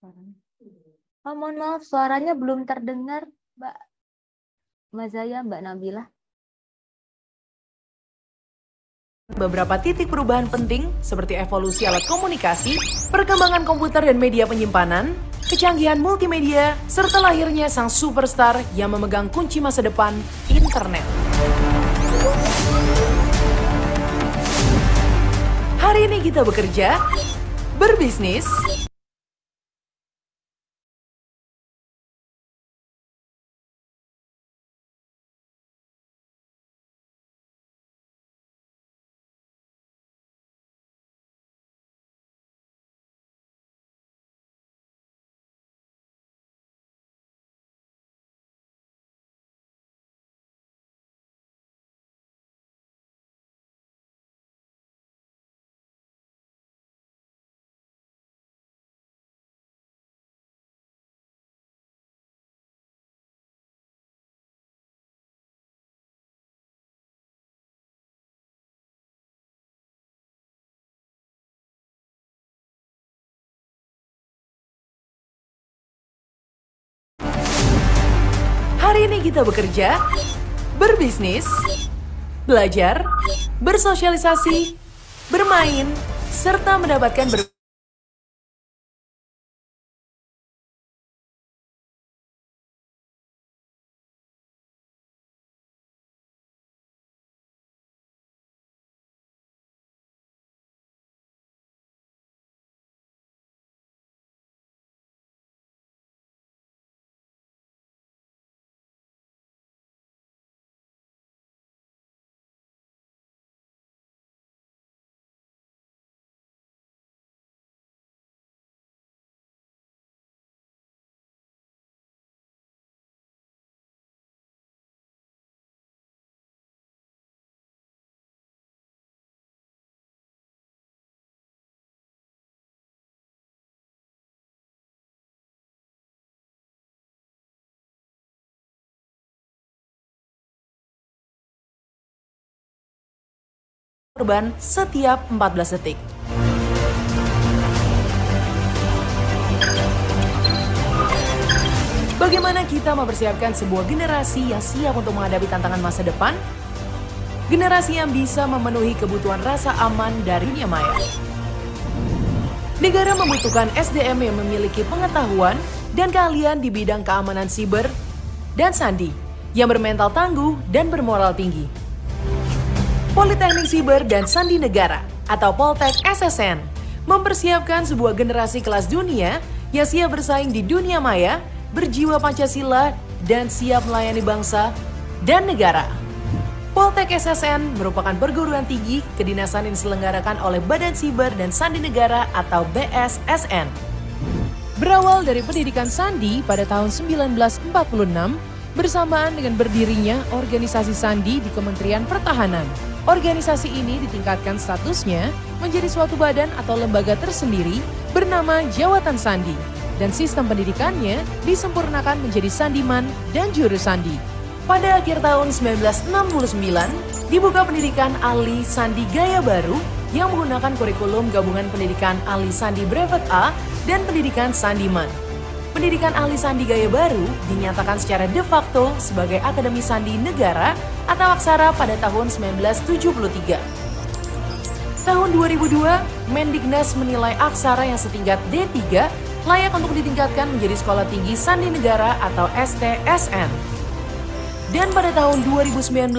suaranya. Oh, mohon maaf, suaranya belum terdengar, Mbak Mazaya, Mbak Nabila. Beberapa titik perubahan penting seperti evolusi alat komunikasi, perkembangan komputer dan media penyimpanan, kecanggihan multimedia, serta lahirnya sang superstar yang memegang kunci masa depan, internet. Hari ini kita bekerja, berbisnis, hari ini kita bekerja, berbisnis, belajar, bersosialisasi, bermain, serta mendapatkan korban setiap 14 detik. Bagaimana kita mempersiapkan sebuah generasi yang siap untuk menghadapi tantangan masa depan? Generasi yang bisa memenuhi kebutuhan rasa aman dari dunia maya. Negara membutuhkan SDM yang memiliki pengetahuan dan keahlian di bidang keamanan siber dan sandi yang bermental tangguh dan bermoral tinggi. Politeknik Siber dan Sandi Negara atau Poltek SSN mempersiapkan sebuah generasi kelas dunia yang siap bersaing di dunia maya, berjiwa Pancasila, dan siap melayani bangsa dan negara. Poltek SSN merupakan perguruan tinggi kedinasan yang diselenggarakan oleh Badan Siber dan Sandi Negara atau BSSN. Berawal dari pendidikan Sandi pada tahun 1946, bersamaan dengan berdirinya organisasi Sandi di Kementerian Pertahanan. Organisasi ini ditingkatkan statusnya menjadi suatu badan atau lembaga tersendiri bernama Jawatan Sandi, dan sistem pendidikannya disempurnakan menjadi Sandiman dan Juru Sandi. Pada akhir tahun 1969, dibuka pendidikan ahli Sandi Gaya Baru yang menggunakan kurikulum gabungan pendidikan ahli Sandi Brevet A dan pendidikan Sandiman. Pendidikan ahli Sandi Gaya Baru dinyatakan secara de facto sebagai Akademi Sandi Negara atau Aksara pada tahun 1973. Tahun 2002, Mendiknas menilai Aksara yang setingkat D3 layak untuk ditingkatkan menjadi Sekolah Tinggi Sandi Negara atau STSN. Dan pada tahun 2019,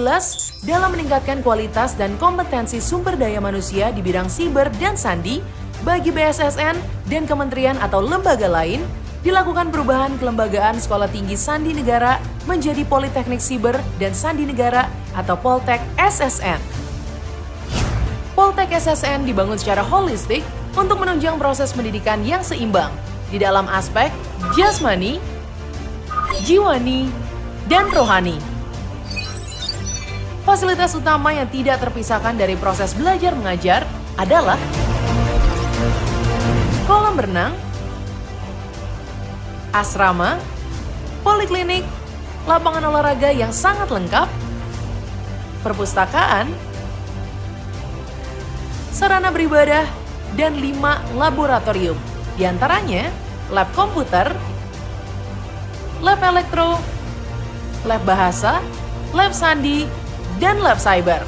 dalam meningkatkan kualitas dan kompetensi sumber daya manusia di bidang siber dan sandi bagi BSSN dan kementerian atau lembaga lain, dilakukan perubahan kelembagaan Sekolah Tinggi Sandi Negara menjadi Politeknik Siber dan Sandi Negara atau Poltek SSN. Poltek SSN dibangun secara holistik untuk menunjang proses pendidikan yang seimbang di dalam aspek jasmani, jiwani, dan rohani. Fasilitas utama yang tidak terpisahkan dari proses belajar mengajar adalah kolam renang, asrama, poliklinik, lapangan olahraga yang sangat lengkap, perpustakaan, sarana beribadah, dan 5 laboratorium. Di antaranya lab komputer, lab elektro, lab bahasa, lab sandi, dan lab cyber.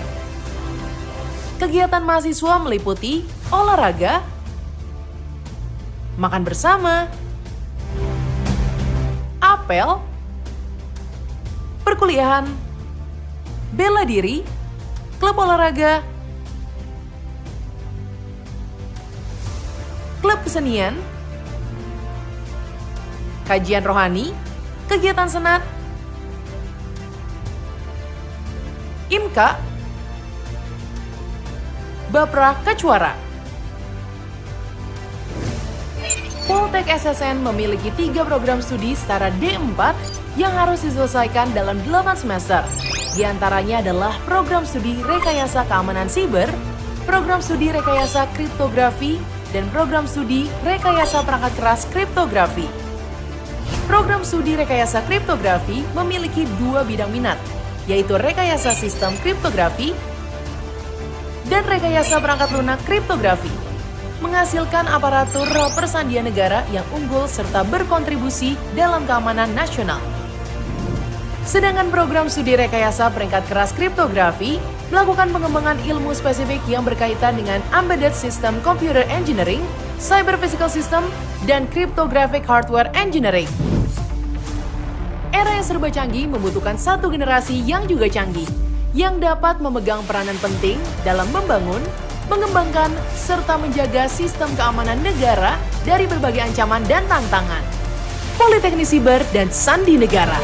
Kegiatan mahasiswa meliputi olahraga, makan bersama, apel, perkuliahan, bela diri, klub olahraga, klub kesenian, kajian rohani, kegiatan senat, IMKA, Bapra Kecuara. Poltek SSN memiliki 3 program studi setara D4 yang harus diselesaikan dalam 8 semester. Di antaranya adalah program studi Rekayasa Keamanan Siber, program studi Rekayasa Kriptografi, dan program studi Rekayasa Perangkat Keras Kriptografi. Program studi Rekayasa Kriptografi memiliki 2 bidang minat, yaitu Rekayasa Sistem Kriptografi dan Rekayasa Perangkat Lunak Kriptografi, menghasilkan aparatur persandian negara yang unggul serta berkontribusi dalam keamanan nasional. Sedangkan program studi Rekayasa Perangkat Keras Kriptografi melakukan pengembangan ilmu spesifik yang berkaitan dengan Embedded System Computer Engineering, Cyber Physical System, dan Cryptographic Hardware Engineering. Era yang serba canggih membutuhkan satu generasi yang juga canggih, yang dapat memegang peranan penting dalam membangun, mengembangkan, serta menjaga sistem keamanan negara dari berbagai ancaman dan tantangan. Politeknik Siber dan Sandi Negara.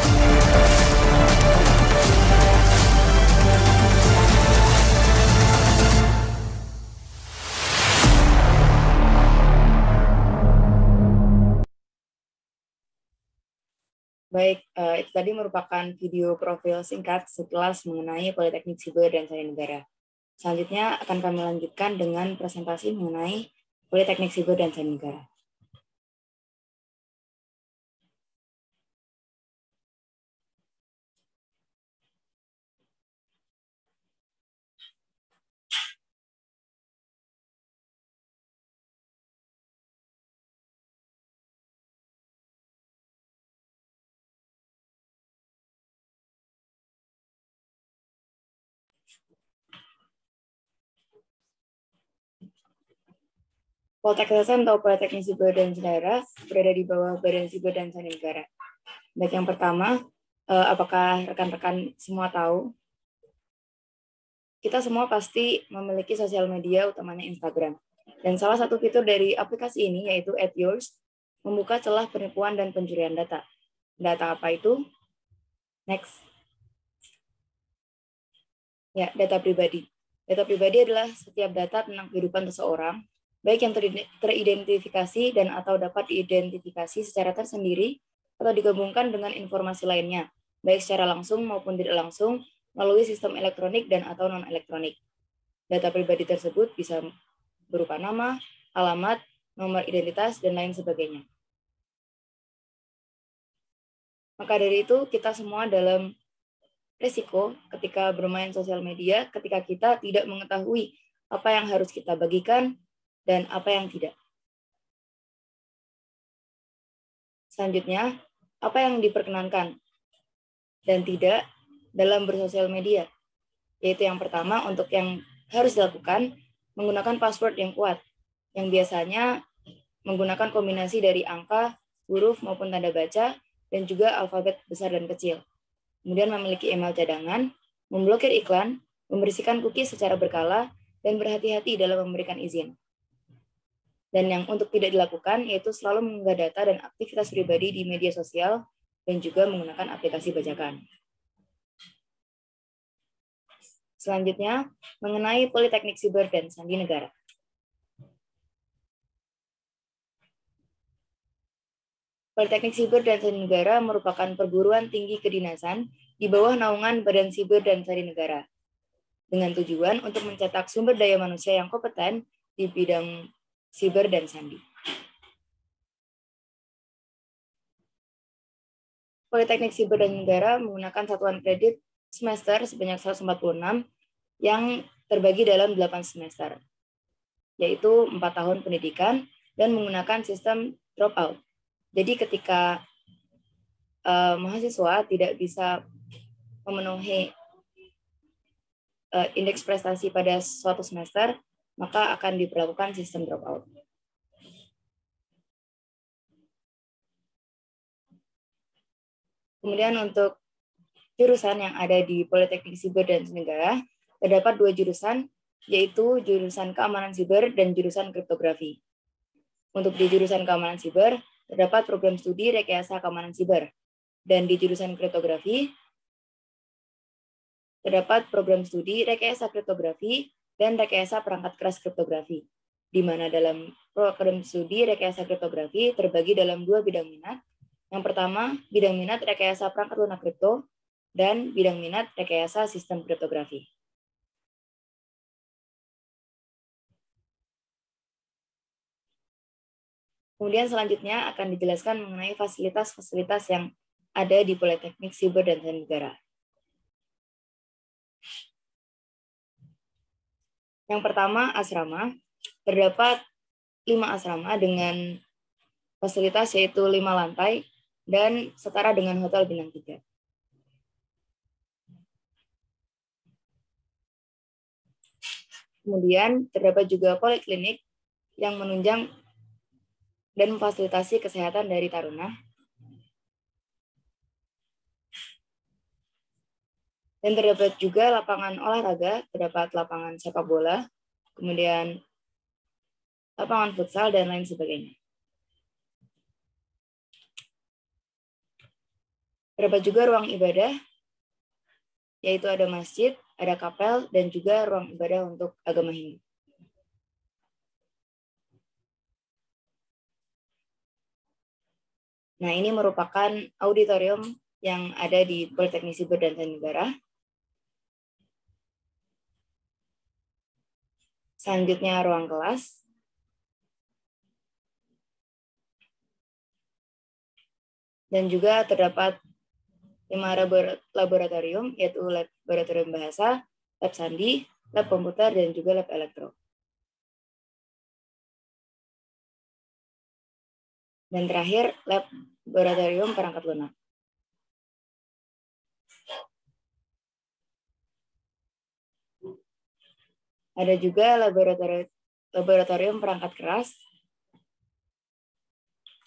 Baik, itu tadi merupakan video profil singkat sekilas mengenai Politeknik Siber dan Sandi Negara. Selanjutnya akan kami lanjutkan dengan presentasi mengenai Politeknik Siber dan Sandi Negara. Poltek SSN atau Politeknik Siber dan Negara berada di bawah Badan Siber dan Sandi Negara. Baik, yang pertama, apakah rekan-rekan semua tahu? Kita semua pasti memiliki sosial media, utamanya Instagram. Dan salah satu fitur dari aplikasi ini, yaitu @yours, membuka celah penipuan dan pencurian data. Data apa itu? Next. Ya, data pribadi. Data pribadi adalah setiap data tentang kehidupan seseorang, baik yang teridentifikasi dan atau dapat diidentifikasi secara tersendiri atau digabungkan dengan informasi lainnya, baik secara langsung maupun tidak langsung melalui sistem elektronik dan atau non-elektronik. Data pribadi tersebut bisa berupa nama, alamat, nomor identitas, dan lain sebagainya. Maka dari itu, kita semua dalam risiko ketika bermain sosial media, ketika kita tidak mengetahui apa yang harus kita bagikan dan apa yang tidak. Selanjutnya, apa yang diperkenankan dan tidak dalam bersosial media? Yaitu yang pertama, untuk yang harus dilakukan, menggunakan password yang kuat, yang biasanya menggunakan kombinasi dari angka, huruf, maupun tanda baca, dan juga alfabet besar dan kecil. Kemudian memiliki email cadangan, memblokir iklan, membersihkan cookies secara berkala, dan berhati-hati dalam memberikan izin. Dan yang untuk tidak dilakukan yaitu selalu mengunggah data dan aktivitas pribadi di media sosial dan juga menggunakan aplikasi bajakan. Selanjutnya, mengenai Politeknik Siber dan Sandi Negara. Politeknik Siber dan Sandi Negara merupakan perguruan tinggi kedinasan di bawah naungan Badan Siber dan Sandi Negara, dengan tujuan untuk mencetak sumber daya manusia yang kompeten di bidang siber dan sandi. Politeknik Siber dan Negara menggunakan satuan kredit semester sebanyak 146 yang terbagi dalam 8 semester, yaitu 4 tahun pendidikan dan menggunakan sistem dropout, Jadi ketika mahasiswa tidak bisa memenuhi indeks prestasi pada suatu semester, maka akan diberlakukan sistem dropout. Kemudian untuk jurusan yang ada di Politeknik Siber dan Negara, terdapat 2 jurusan, yaitu jurusan Keamanan Siber dan jurusan Kriptografi. Untuk di jurusan Keamanan Siber, terdapat program studi Rekayasa Keamanan Siber. Dan di jurusan Kriptografi, terdapat program studi Rekayasa Kriptografi dan Rekayasa Perangkat Keras Kriptografi, di mana dalam program studi Rekayasa Kriptografi terbagi dalam 2 bidang minat. Yang pertama, bidang minat Rekayasa Perangkat Lunak Kripto, dan bidang minat Rekayasa Sistem Kriptografi. Kemudian selanjutnya akan dijelaskan mengenai fasilitas-fasilitas yang ada di Politeknik Siber dan Teknik Negara. Yang pertama, asrama. Terdapat 5 asrama dengan fasilitas yaitu 5 lantai dan setara dengan Hotel Bintang 3. Kemudian terdapat juga poliklinik yang menunjang dan memfasilitasi kesehatan dari taruna. Dan terdapat juga lapangan olahraga, terdapat lapangan sepak bola, kemudian lapangan futsal, dan lain sebagainya. Terdapat juga ruang ibadah, yaitu ada masjid, ada kapel, dan juga ruang ibadah untuk agama Hindu. Nah, ini merupakan auditorium yang ada di Politeknik Siber dan Teknik Negara. Selanjutnya ruang kelas. Dan juga terdapat 5 laboratorium, yaitu laboratorium bahasa, lab sandi, lab komputer, dan juga lab elektro. Dan terakhir, laboratorium perangkat lunak. Ada juga laboratorium perangkat keras,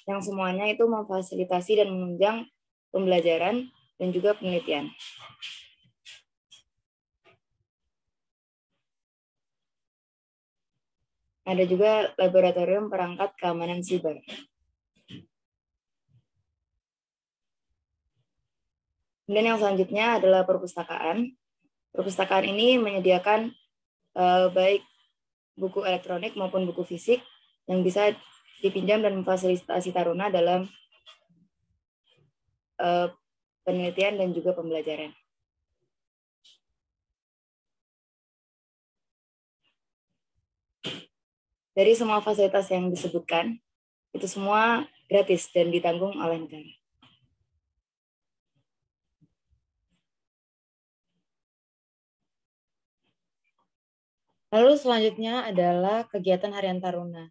yang semuanya itu memfasilitasi dan menunjang pembelajaran dan juga penelitian. Ada juga laboratorium perangkat keamanan siber. Dan yang selanjutnya adalah perpustakaan. Perpustakaan ini menyediakan baik buku elektronik maupun buku fisik yang bisa dipinjam dan memfasilitasi taruna dalam penelitian dan juga pembelajaran. Dari semua fasilitas yang disebutkan, itu semua gratis dan ditanggung oleh negara. Lalu selanjutnya adalah kegiatan harian taruna.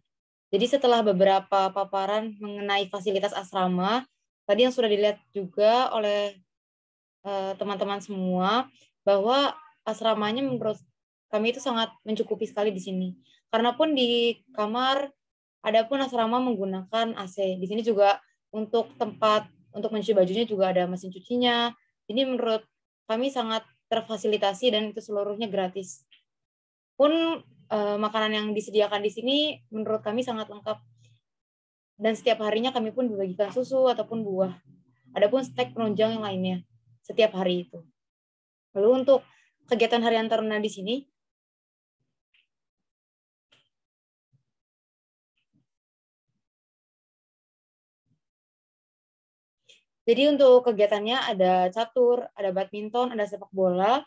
Jadi setelah beberapa paparan mengenai fasilitas asrama, tadi yang sudah dilihat juga oleh teman-teman semua, bahwa asramanya menurut kami itu sangat mencukupi sekali di sini. Karena pun di kamar, adapun asrama menggunakan AC. Di sini juga untuk tempat untuk mencuci bajunya juga ada mesin cucinya. Ini menurut kami sangat terfasilitasi dan itu seluruhnya gratis. Pun makanan yang disediakan di sini menurut kami sangat lengkap. Dan setiap harinya kami pun dibagikan susu ataupun buah. Adapun stek penunjang yang lainnya setiap hari itu. Lalu untuk kegiatan harian taruna di sini, jadi untuk kegiatannya ada catur, ada badminton, ada sepak bola,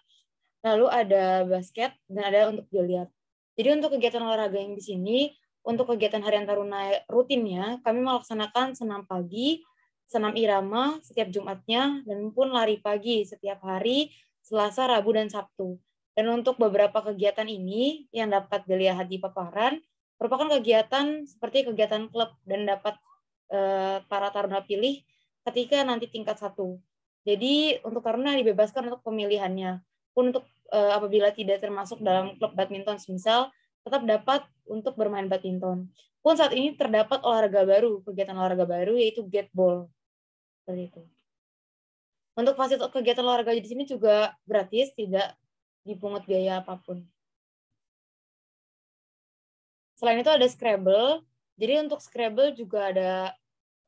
lalu ada basket, dan ada untuk biliar. Jadi untuk kegiatan olahraga yang di sini, untuk kegiatan harian taruna rutinnya, kami melaksanakan senam pagi, senam irama setiap Jumatnya, dan pun lari pagi setiap hari, Selasa, Rabu, dan Sabtu. Dan untuk beberapa kegiatan ini yang dapat dilihat di paparan, merupakan kegiatan seperti kegiatan klub dan dapat para taruna pilih ketika nanti tingkat 1. Jadi untuk taruna dibebaskan untuk pemilihannya. Pun untuk apabila tidak termasuk dalam klub badminton semisal, tetap dapat untuk bermain badminton. Pun saat ini terdapat olahraga baru, kegiatan olahraga baru yaitu gateball. Seperti itu. Untuk fasilitas kegiatan olahraga di sini juga gratis, tidak dipungut biaya apapun. Selain itu ada Scrabble. Jadi untuk Scrabble juga ada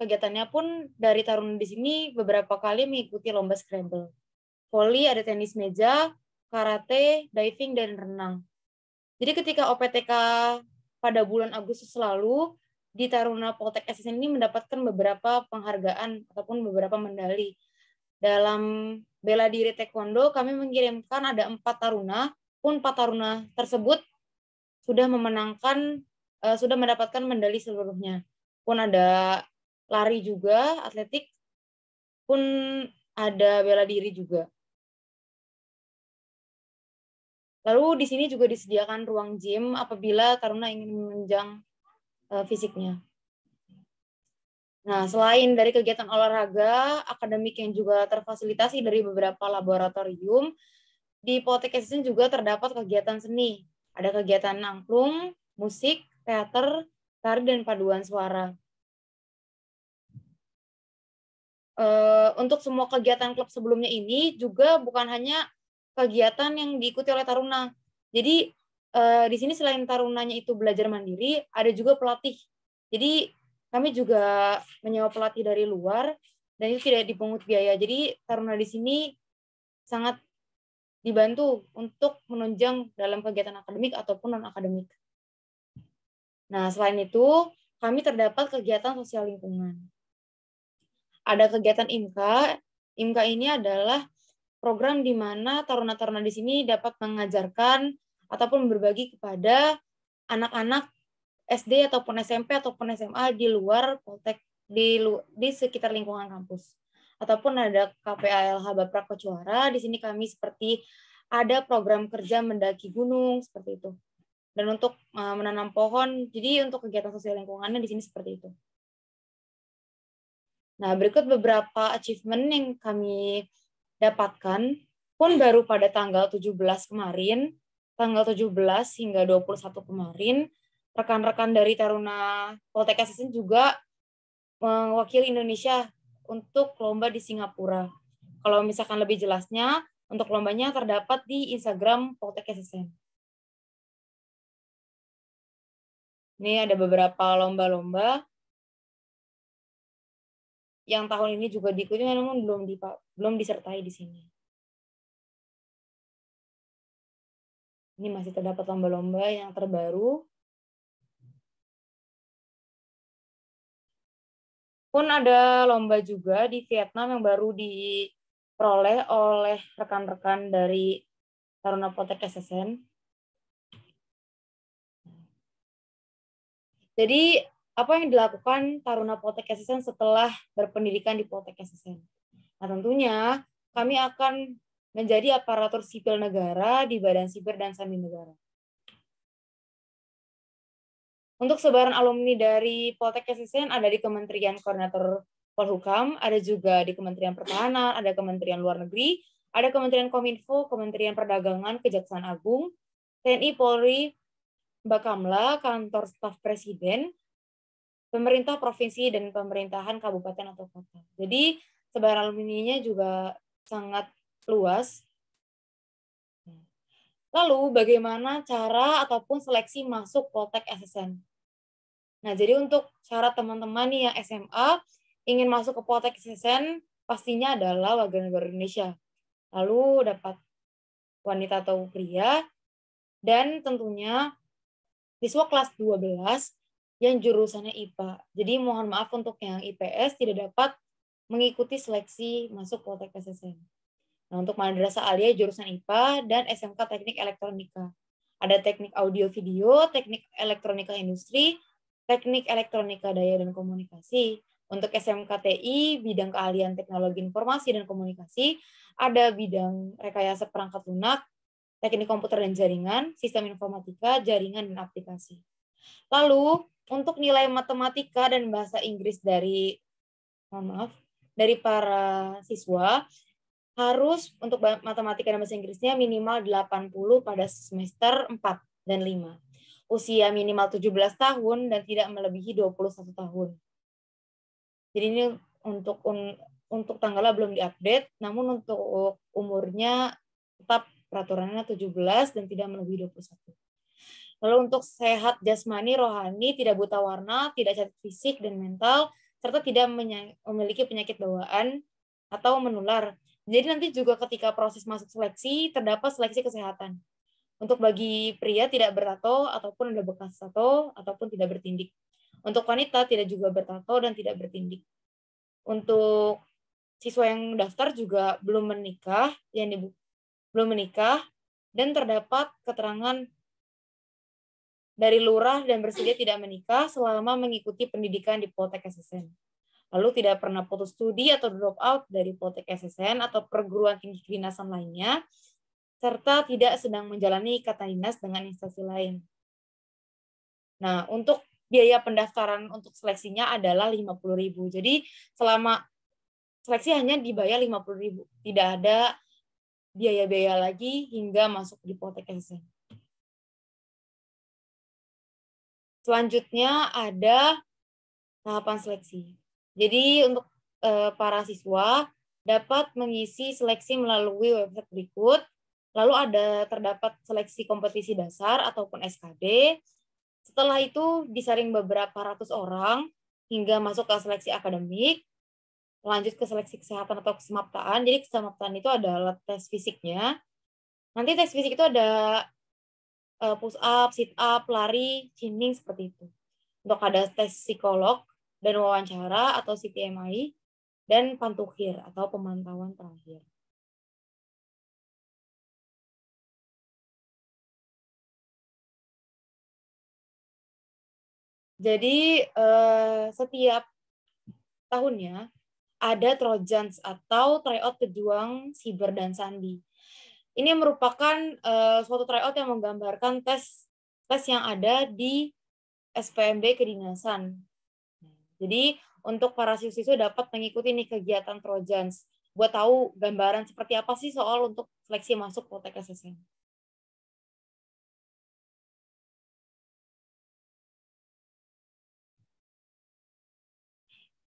kegiatannya pun dari taruna di sini beberapa kali mengikuti lomba Scrabble. Voli, ada tenis meja, karate, diving, dan renang. Jadi ketika OPTK pada bulan Agustus lalu, di Taruna Poltek SSN ini mendapatkan beberapa penghargaan ataupun beberapa medali. Dalam bela diri taekwondo, kami mengirimkan ada 4 taruna, pun 4 taruna tersebut sudah sudah mendapatkan medali seluruhnya. Pun ada lari juga, atletik, pun ada bela diri juga. Lalu di sini juga disediakan ruang gym apabila taruna ingin menunjang fisiknya. Nah, selain dari kegiatan olahraga, akademik yang juga terfasilitasi dari beberapa laboratorium, di Poltek SSN juga terdapat kegiatan seni. Ada kegiatan angklung, musik, teater, tari, dan paduan suara. Untuk semua kegiatan klub sebelumnya ini juga bukan hanya kegiatan yang diikuti oleh taruna. Jadi di sini selain tarunanya itu belajar mandiri, ada juga pelatih. Jadi kami juga menyewa pelatih dari luar dan itu tidak dipungut biaya. Jadi taruna di sini sangat dibantu untuk menunjang dalam kegiatan akademik ataupun non-akademik. Nah, selain itu, kami terdapat kegiatan sosial lingkungan. Ada kegiatan IMKA. IMKA ini adalah program di mana taruna-taruna di sini dapat mengajarkan ataupun berbagi kepada anak-anak SD ataupun SMP ataupun SMA di luar Poltek, di sekitar lingkungan kampus. Ataupun ada KPALH Baprak Kecuara, di sini kami seperti ada program kerja mendaki gunung, seperti itu. Dan untuk menanam pohon, jadi untuk kegiatan sosial lingkungannya di sini seperti itu. Nah, berikut beberapa achievement yang kami dapatkan, pun baru pada tanggal 17 kemarin, tanggal 17 hingga 21 kemarin, rekan-rekan dari Taruna Poltek SSN juga mewakili Indonesia untuk lomba di Singapura. Kalau misalkan lebih jelasnya, untuk lombanya terdapat di Instagram Poltek SSN. Ini ada beberapa lomba-lomba yang tahun ini juga diikuti, namun belum disertai di sini. Ini masih terdapat lomba-lomba yang terbaru. Pun ada lomba juga di Vietnam yang baru diperoleh oleh rekan-rekan dari Taruna Poltek SSN. Jadi, apa yang dilakukan Taruna Poltek SSN setelah berpendidikan di Poltek SSN? Nah, tentunya kami akan menjadi aparatur sipil negara di Badan Siber dan Sandi Negara. Untuk sebaran alumni dari Poltek SSN ada di Kementerian Koordinator Polhukam, ada juga di Kementerian Pertahanan, ada Kementerian Luar Negeri, ada Kementerian Kominfo, Kementerian Perdagangan, Kejaksaan Agung, TNI, Polri, Bakamla, Kantor Staf Presiden, pemerintah provinsi, dan pemerintahan kabupaten atau kota. Jadi sebaran alumninya juga sangat luas. Lalu bagaimana cara ataupun seleksi masuk Poltek SSN? Nah, jadi untuk syarat teman-teman nih yang SMA ingin masuk ke Poltek SSN pastinya adalah warga negara Indonesia. Lalu dapat wanita atau pria, dan tentunya siswa kelas 12 yang jurusannya IPA. Jadi mohon maaf untuk yang IPS tidak dapat mengikuti seleksi masuk Poltek SSN. Nah, untuk madrasah aliyah jurusan IPA dan SMK Teknik Elektronika. Ada teknik audio video, teknik elektronika industri, teknik elektronika daya dan komunikasi. Untuk SMK TI, bidang keahlian teknologi informasi dan komunikasi, ada bidang rekayasa perangkat lunak, teknik komputer dan jaringan, sistem informatika, jaringan dan aplikasi. Lalu, untuk nilai matematika dan bahasa Inggris dari para siswa harus untuk matematika dan bahasa Inggrisnya minimal 80 pada semester 4 dan 5. Usia minimal 17 tahun dan tidak melebihi 21 tahun. Jadi ini untuk tanggalnya belum diupdate, namun untuk umurnya tetap peraturannya 17 dan tidak melebihi 21. Lalu untuk sehat jasmani, rohani, tidak buta warna, tidak cacat fisik dan mental, serta tidak memiliki penyakit bawaan atau menular. Jadi nanti juga ketika proses masuk seleksi, terdapat seleksi kesehatan. Untuk bagi pria tidak bertato ataupun ada bekas tato ataupun tidak bertindik. Untuk wanita tidak juga bertato dan tidak bertindik. Untuk siswa yang daftar juga belum menikah, dan terdapat keterangan dari lurah dan bersedia tidak menikah selama mengikuti pendidikan di Poltek SSN. Lalu tidak pernah putus studi atau drop out dari Poltek SSN atau perguruan tinggi kedinasan lainnya, serta tidak sedang menjalani ikatan dinas dengan instansi lain. Nah, untuk biaya pendaftaran untuk seleksinya adalah 50.000. Jadi selama seleksi hanya dibayar 50.000. Tidak ada biaya-biaya lagi hingga masuk di Poltek SSN. Selanjutnya ada tahapan seleksi. Jadi untuk para siswa dapat mengisi seleksi melalui website berikut. Lalu terdapat seleksi kompetisi dasar ataupun SKD. Setelah itu disaring beberapa ratus orang hingga masuk ke seleksi akademik. Lanjut ke seleksi kesehatan atau kesemaptaan. Jadi kesemaptaan itu adalah tes fisiknya. Nanti tes fisik itu ada push up, sit up, lari, chinning seperti itu. Untuk ada tes psikolog dan wawancara atau CTMI dan pantukhir atau pemantauan terakhir. Jadi setiap tahunnya ada Trojans atau tryout pejuang siber dan sandi. Ini merupakan suatu tryout yang menggambarkan tes yang ada di SPMB kedinasan. Jadi untuk para siswa dapat mengikuti nih kegiatan Trojans buat tahu gambaran seperti apa sih soal untuk seleksi masuk Poltek SSN.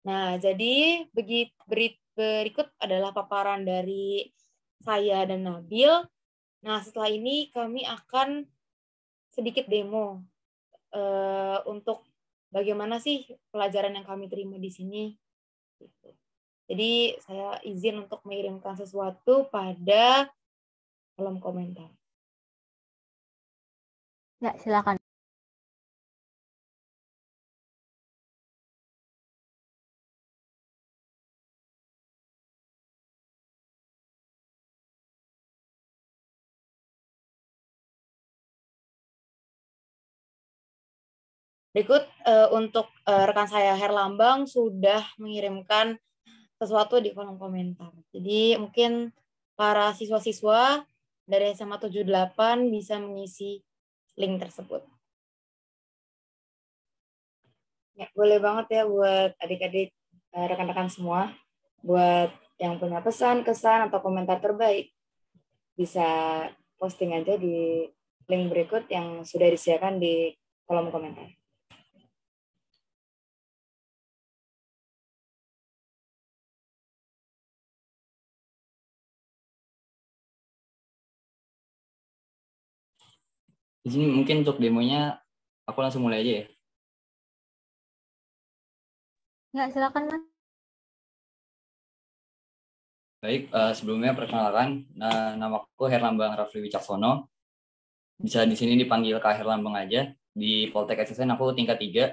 Nah, jadi berikut adalah paparan dari saya dan Nabil. Nah, setelah ini kami akan sedikit demo untuk bagaimana sih pelajaran yang kami terima di sini. Jadi, saya izin untuk mengirimkan sesuatu pada kolom komentar. Ya, silakan. Berikut untuk rekan saya Herlambang sudah mengirimkan sesuatu di kolom komentar. Jadi mungkin para siswa-siswa dari SMA 78 bisa mengisi link tersebut. Ya, boleh banget ya buat adik-adik, rekan-rekan semua, buat yang punya pesan, kesan, atau komentar terbaik, bisa posting aja di link berikut yang sudah disediakan di kolom komentar. Di sini mungkin untuk demonya aku langsung mulai aja ya. Ya, silakan Mas. Baik, sebelumnya perkenalkan, nama aku Herlambang Rafli Wicaksono. Bisa di sini dipanggil Kak Herlambang aja. Di Poltek SSN aku tingkat 3,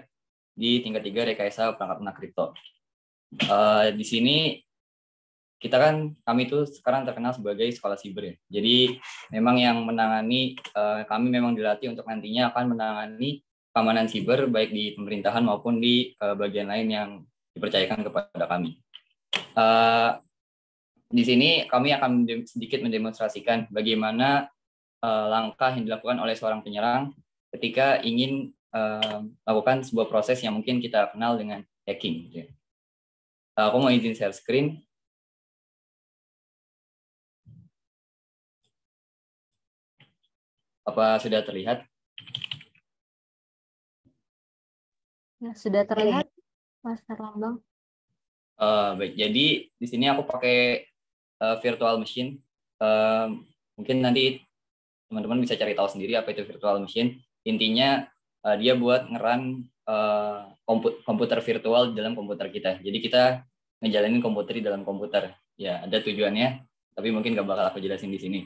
di tingkat 3 Rekayasa Perangkat Lunak Kripto. Di sini kami itu sekarang terkenal sebagai sekolah siber ya. Jadi memang yang menangani, kami memang dilatih untuk nantinya akan menangani keamanan siber baik di pemerintahan maupun di bagian lain yang dipercayakan kepada kami. Di sini kami akan sedikit mendemonstrasikan bagaimana langkah yang dilakukan oleh seorang penyerang ketika ingin lakukan sebuah proses yang mungkin kita kenal dengan hacking. Gitu ya. Aku mau izin share screen. Apa sudah terlihat? Ya, sudah terlihat, Mas Herlambang. Baik, jadi di sini aku pakai virtual machine. Mungkin nanti teman-teman bisa cari tahu sendiri apa itu virtual machine. Intinya dia buat ngeran komputer virtual di dalam komputer kita. Jadi kita ngejalanin komputer di dalam komputer. Ya, ada tujuannya, tapi mungkin nggak bakal aku jelasin di sini.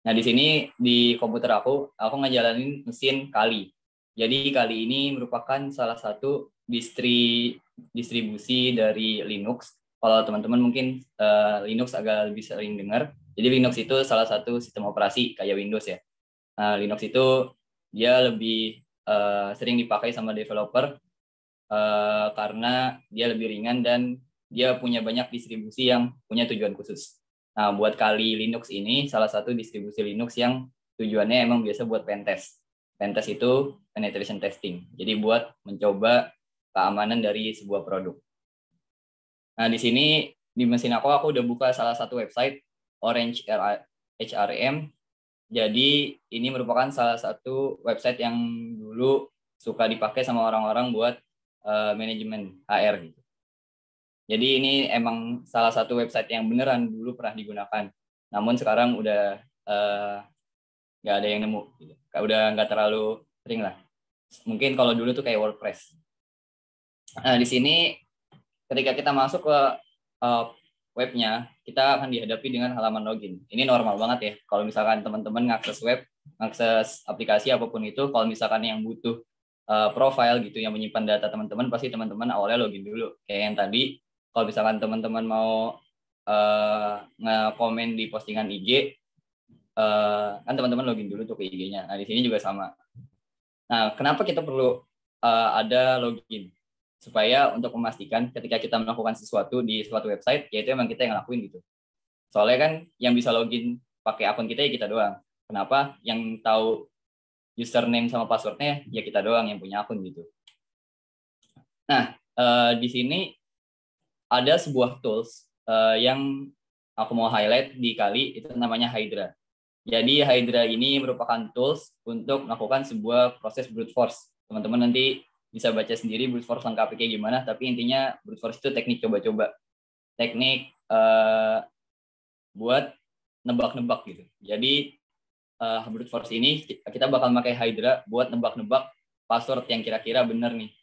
Nah, di sini di komputer aku ngejalanin mesin Kali. Jadi Kali ini merupakan salah satu distribusi dari Linux. Kalau teman-teman mungkin Linux agak lebih sering dengar. Jadi Linux itu salah satu sistem operasi kayak Windows ya. Linux itu dia lebih sering dipakai sama developer karena dia lebih ringan dan dia punya banyak distribusi yang punya tujuan khusus. Nah, buat Kali Linux ini salah satu distribusi Linux yang tujuannya emang biasa buat pentest. Pentest itu penetration testing. Jadi buat mencoba keamanan dari sebuah produk. Nah, di sini di mesin aku udah buka salah satu website Orange HRM. Jadi ini merupakan salah satu website yang dulu suka dipakai sama orang-orang buat manajemen HR gitu. Jadi ini emang salah satu website yang beneran dulu pernah digunakan. Namun sekarang udah nggak ada yang nemu. Gitu. Udah nggak terlalu sering lah. Mungkin kalau dulu tuh kayak WordPress. Nah, di sini ketika kita masuk ke webnya, kita akan dihadapi dengan halaman login. Ini normal banget ya. Kalau misalkan teman-teman ngakses web, ngakses aplikasi apapun itu, kalau misalkan yang butuh profile gitu yang menyimpan data teman-teman, pasti teman-teman awalnya login dulu. Kayak yang tadi, kalau misalkan teman-teman mau nge-komen di postingan IG, kan teman-teman login dulu tuh ke IG-nya. Nah, di sini juga sama. Nah, kenapa kita perlu ada login? Supaya untuk memastikan ketika kita melakukan sesuatu di suatu website, yaitu emang kita yang ngelakuin gitu. Soalnya kan yang bisa login pakai akun kita ya kita doang. Kenapa? Yang tahu username sama passwordnya ya kita doang yang punya akun gitu. Nah, di sini ada sebuah tools yang aku mau highlight di Kali, itu namanya Hydra. Jadi Hydra ini merupakan tools untuk melakukan sebuah proses brute force. Teman-teman nanti bisa baca sendiri brute force lengkapnya kayak gimana, tapi intinya brute force itu teknik coba-coba. Teknik buat nebak-nebak gitu. Jadi brute force ini kita bakal pakai Hydra buat nebak-nebak password yang kira-kira bener nih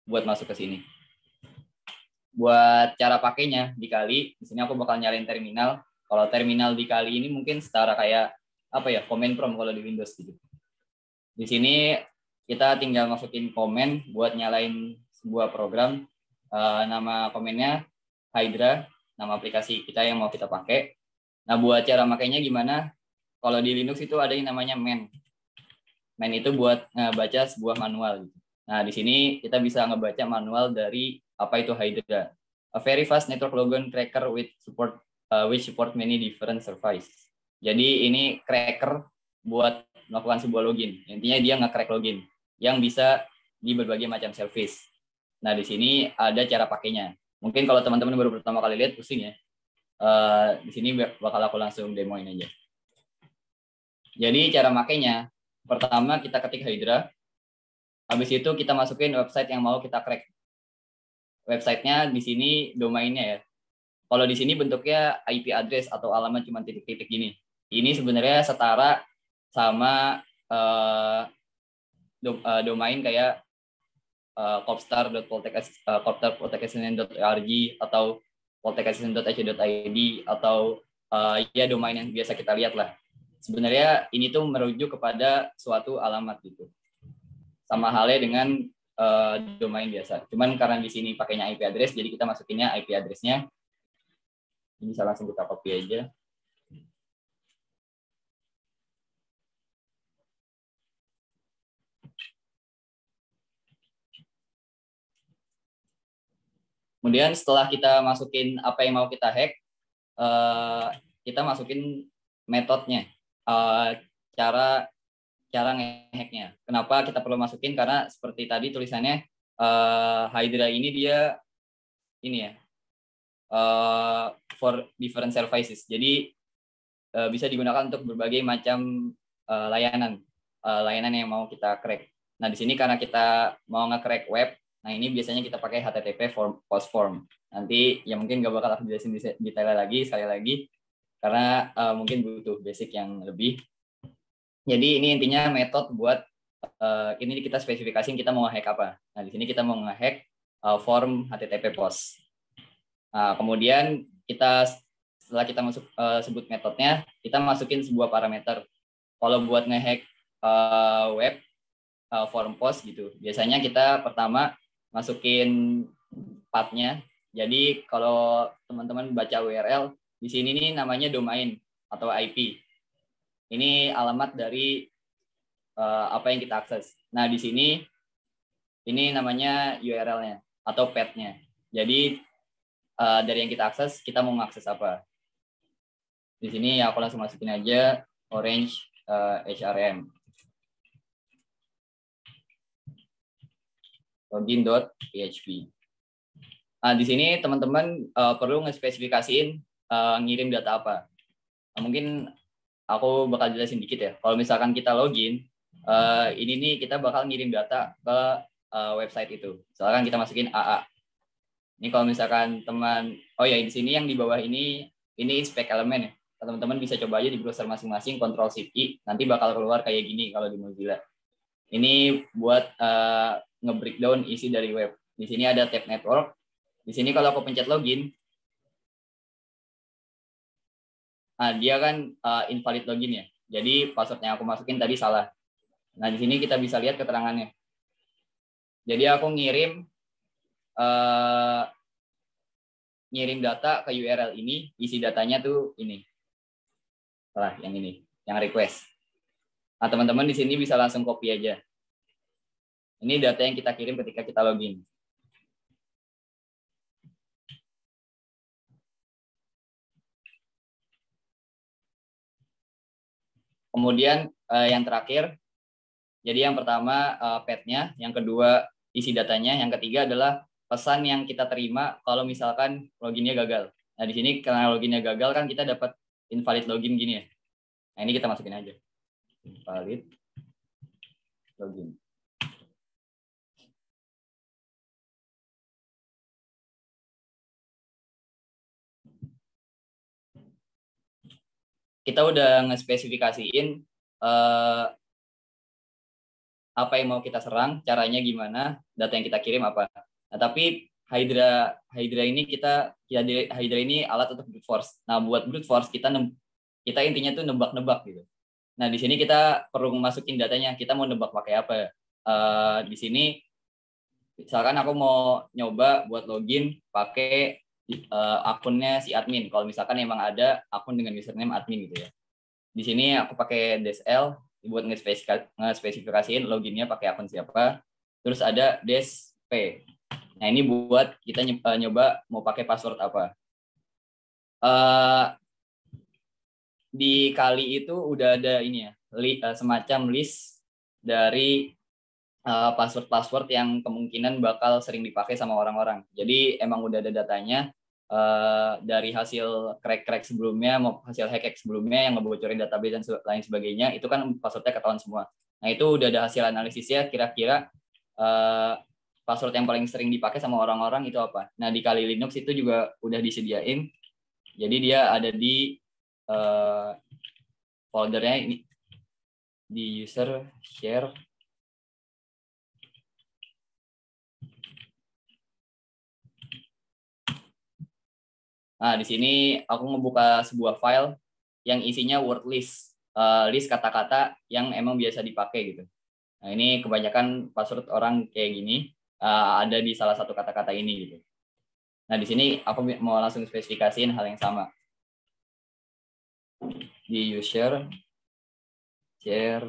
buat masuk ke sini. Buat cara pakainya di Kali, di sini aku bakal nyalain terminal. Kalau terminal di Kali ini mungkin setara kayak apa ya, command prompt kalau di Windows gitu. Di sini kita tinggal masukin komen buat nyalain sebuah program. Nama komennya Hydra, nama aplikasi kita yang mau kita pakai. Nah, buat cara makainya gimana? Kalau di Linux itu ada yang namanya man. Man itu buat ngebaca sebuah manual. Nah, di sini kita bisa ngebaca manual dari apa itu Hydra. A very fast network login cracker with support many different services. Jadi ini cracker buat melakukan sebuah login. Intinya dia nge-crack login yang bisa di berbagai macam service. Nah, di sini ada cara pakainya. Mungkin kalau teman-teman baru pertama kali lihat pusing ya. Di sini bakal aku langsung demoin aja. Jadi cara makainya, pertama kita ketik Hydra. Habis itu kita masukin website yang mau kita crack. Websitenya di sini domainnya ya. Kalau di sini bentuknya IP address atau alamat cuma titik-titik gini. Ini sebenarnya setara sama domain kayak corpstar.poltekkasinen.org atau poltekkasinen.ac.id atau ya domain yang biasa kita lihat lah. Sebenarnya ini tuh merujuk kepada suatu alamat gitu. Sama halnya dengan domain biasa. Cuman karena di sini pakainya IP address, jadi kita masukinnya IP address-nya. Ini bisa langsung kita copy aja. Kemudian setelah kita masukin apa yang mau kita hack, kita masukin metodenya, cara cara ngehacknya. Kenapa kita perlu masukin? Karena seperti tadi tulisannya Hydra ini dia ini ya for different services. Jadi bisa digunakan untuk berbagai macam layanan yang mau kita crack. Nah di sini karena kita mau nge-crack web, nah ini biasanya kita pakai HTTP post form. Nanti ya mungkin nggak bakal aku jelasin detail lagi sekali lagi karena mungkin butuh basic yang lebih. Jadi ini intinya metode buat ini kita spesifikasiin kita mau nge-hack apa. Nah di sini kita mau nge-hack form HTTP post. Nah, kemudian setelah kita sebut metodenya, kita masukin sebuah parameter. Kalau buat nge-hack web form post gitu, biasanya kita pertama masukin path-nya. Jadi kalau teman-teman baca URL, di sini nih namanya domain atau IP. Ini alamat dari apa yang kita akses. Nah, di sini ini namanya URL-nya atau path-nya. Jadi dari yang kita akses, kita mau mengakses apa. Di sini ya aku langsung masukin aja orange HRM. Login.php. Nah, di sini teman-teman perlu ngespesifikasiin ngirim data apa. Nah, mungkin aku bakal jelasin dikit ya. Kalau misalkan kita login, ini nih kita bakal ngirim data ke website itu. Misalkan kita masukin AA. Ini kalau misalkan teman, oh ya di sini yang di bawah ini inspect element ya. Teman-teman bisa coba aja di browser masing-masing, Ctrl+Shift+I, nanti bakal keluar kayak gini kalau di Mozilla. Ini buat nge-breakdown isi dari web. Di sini ada tab network. Di sini kalau aku pencet login, nah dia kan invalid login ya. Jadi password yang aku masukin tadi salah. Nah di sini kita bisa lihat keterangannya. Jadi aku ngirim data ke URL ini, isi datanya tuh ini. Salah, yang ini, yang request. Nah teman-teman di sini bisa langsung copy aja. Ini data yang kita kirim ketika kita login. Kemudian yang terakhir, jadi yang pertama path-nya, yang kedua isi datanya, yang ketiga adalah pesan yang kita terima kalau misalkan loginnya gagal. Nah di sini karena loginnya gagal kan kita dapat invalid login gini ya. Nah ini kita masukin aja. Invalid login. Kita udah ngespesifikasiin apa yang mau kita serang, caranya gimana, data yang kita kirim apa. Nah, tapi Hydra ini Hydra ini alat untuk brute force. Nah, buat brute force kita intinya tuh nebak-nebak gitu. Nah, di sini kita perlu masukin datanya. Kita mau nebak pakai apa? Di sini misalkan aku mau nyoba buat login pakai akunnya si admin. Kalau misalkan emang ada akun dengan username admin gitu ya. Di sini aku pakai -l buat ngespesifikasiin loginnya pakai akun siapa. Terus ada -p. Nah ini buat kita nyoba mau pakai password apa. Di Kali itu udah ada ini ya, semacam list dari password yang kemungkinan bakal sering dipakai sama orang-orang. Jadi emang udah ada datanya dari hasil crack sebelumnya, hasil hack sebelumnya yang ngebocorin database dan lain sebagainya, itu kan passwordnya ketahuan semua. Nah itu udah ada hasil analisisnya, kira-kira password yang paling sering dipakai sama orang-orang itu apa. Nah di Kali Linux itu juga udah disediain, jadi dia ada di foldernya ini, di user share. Nah, di sini aku ngebuka sebuah file yang isinya word list, list kata-kata yang emang biasa dipakai gitu. Nah, ini kebanyakan password orang kayak gini, ada di salah satu kata-kata ini gitu. Nah, di sini aku mau langsung spesifikasiin hal yang sama. Di user share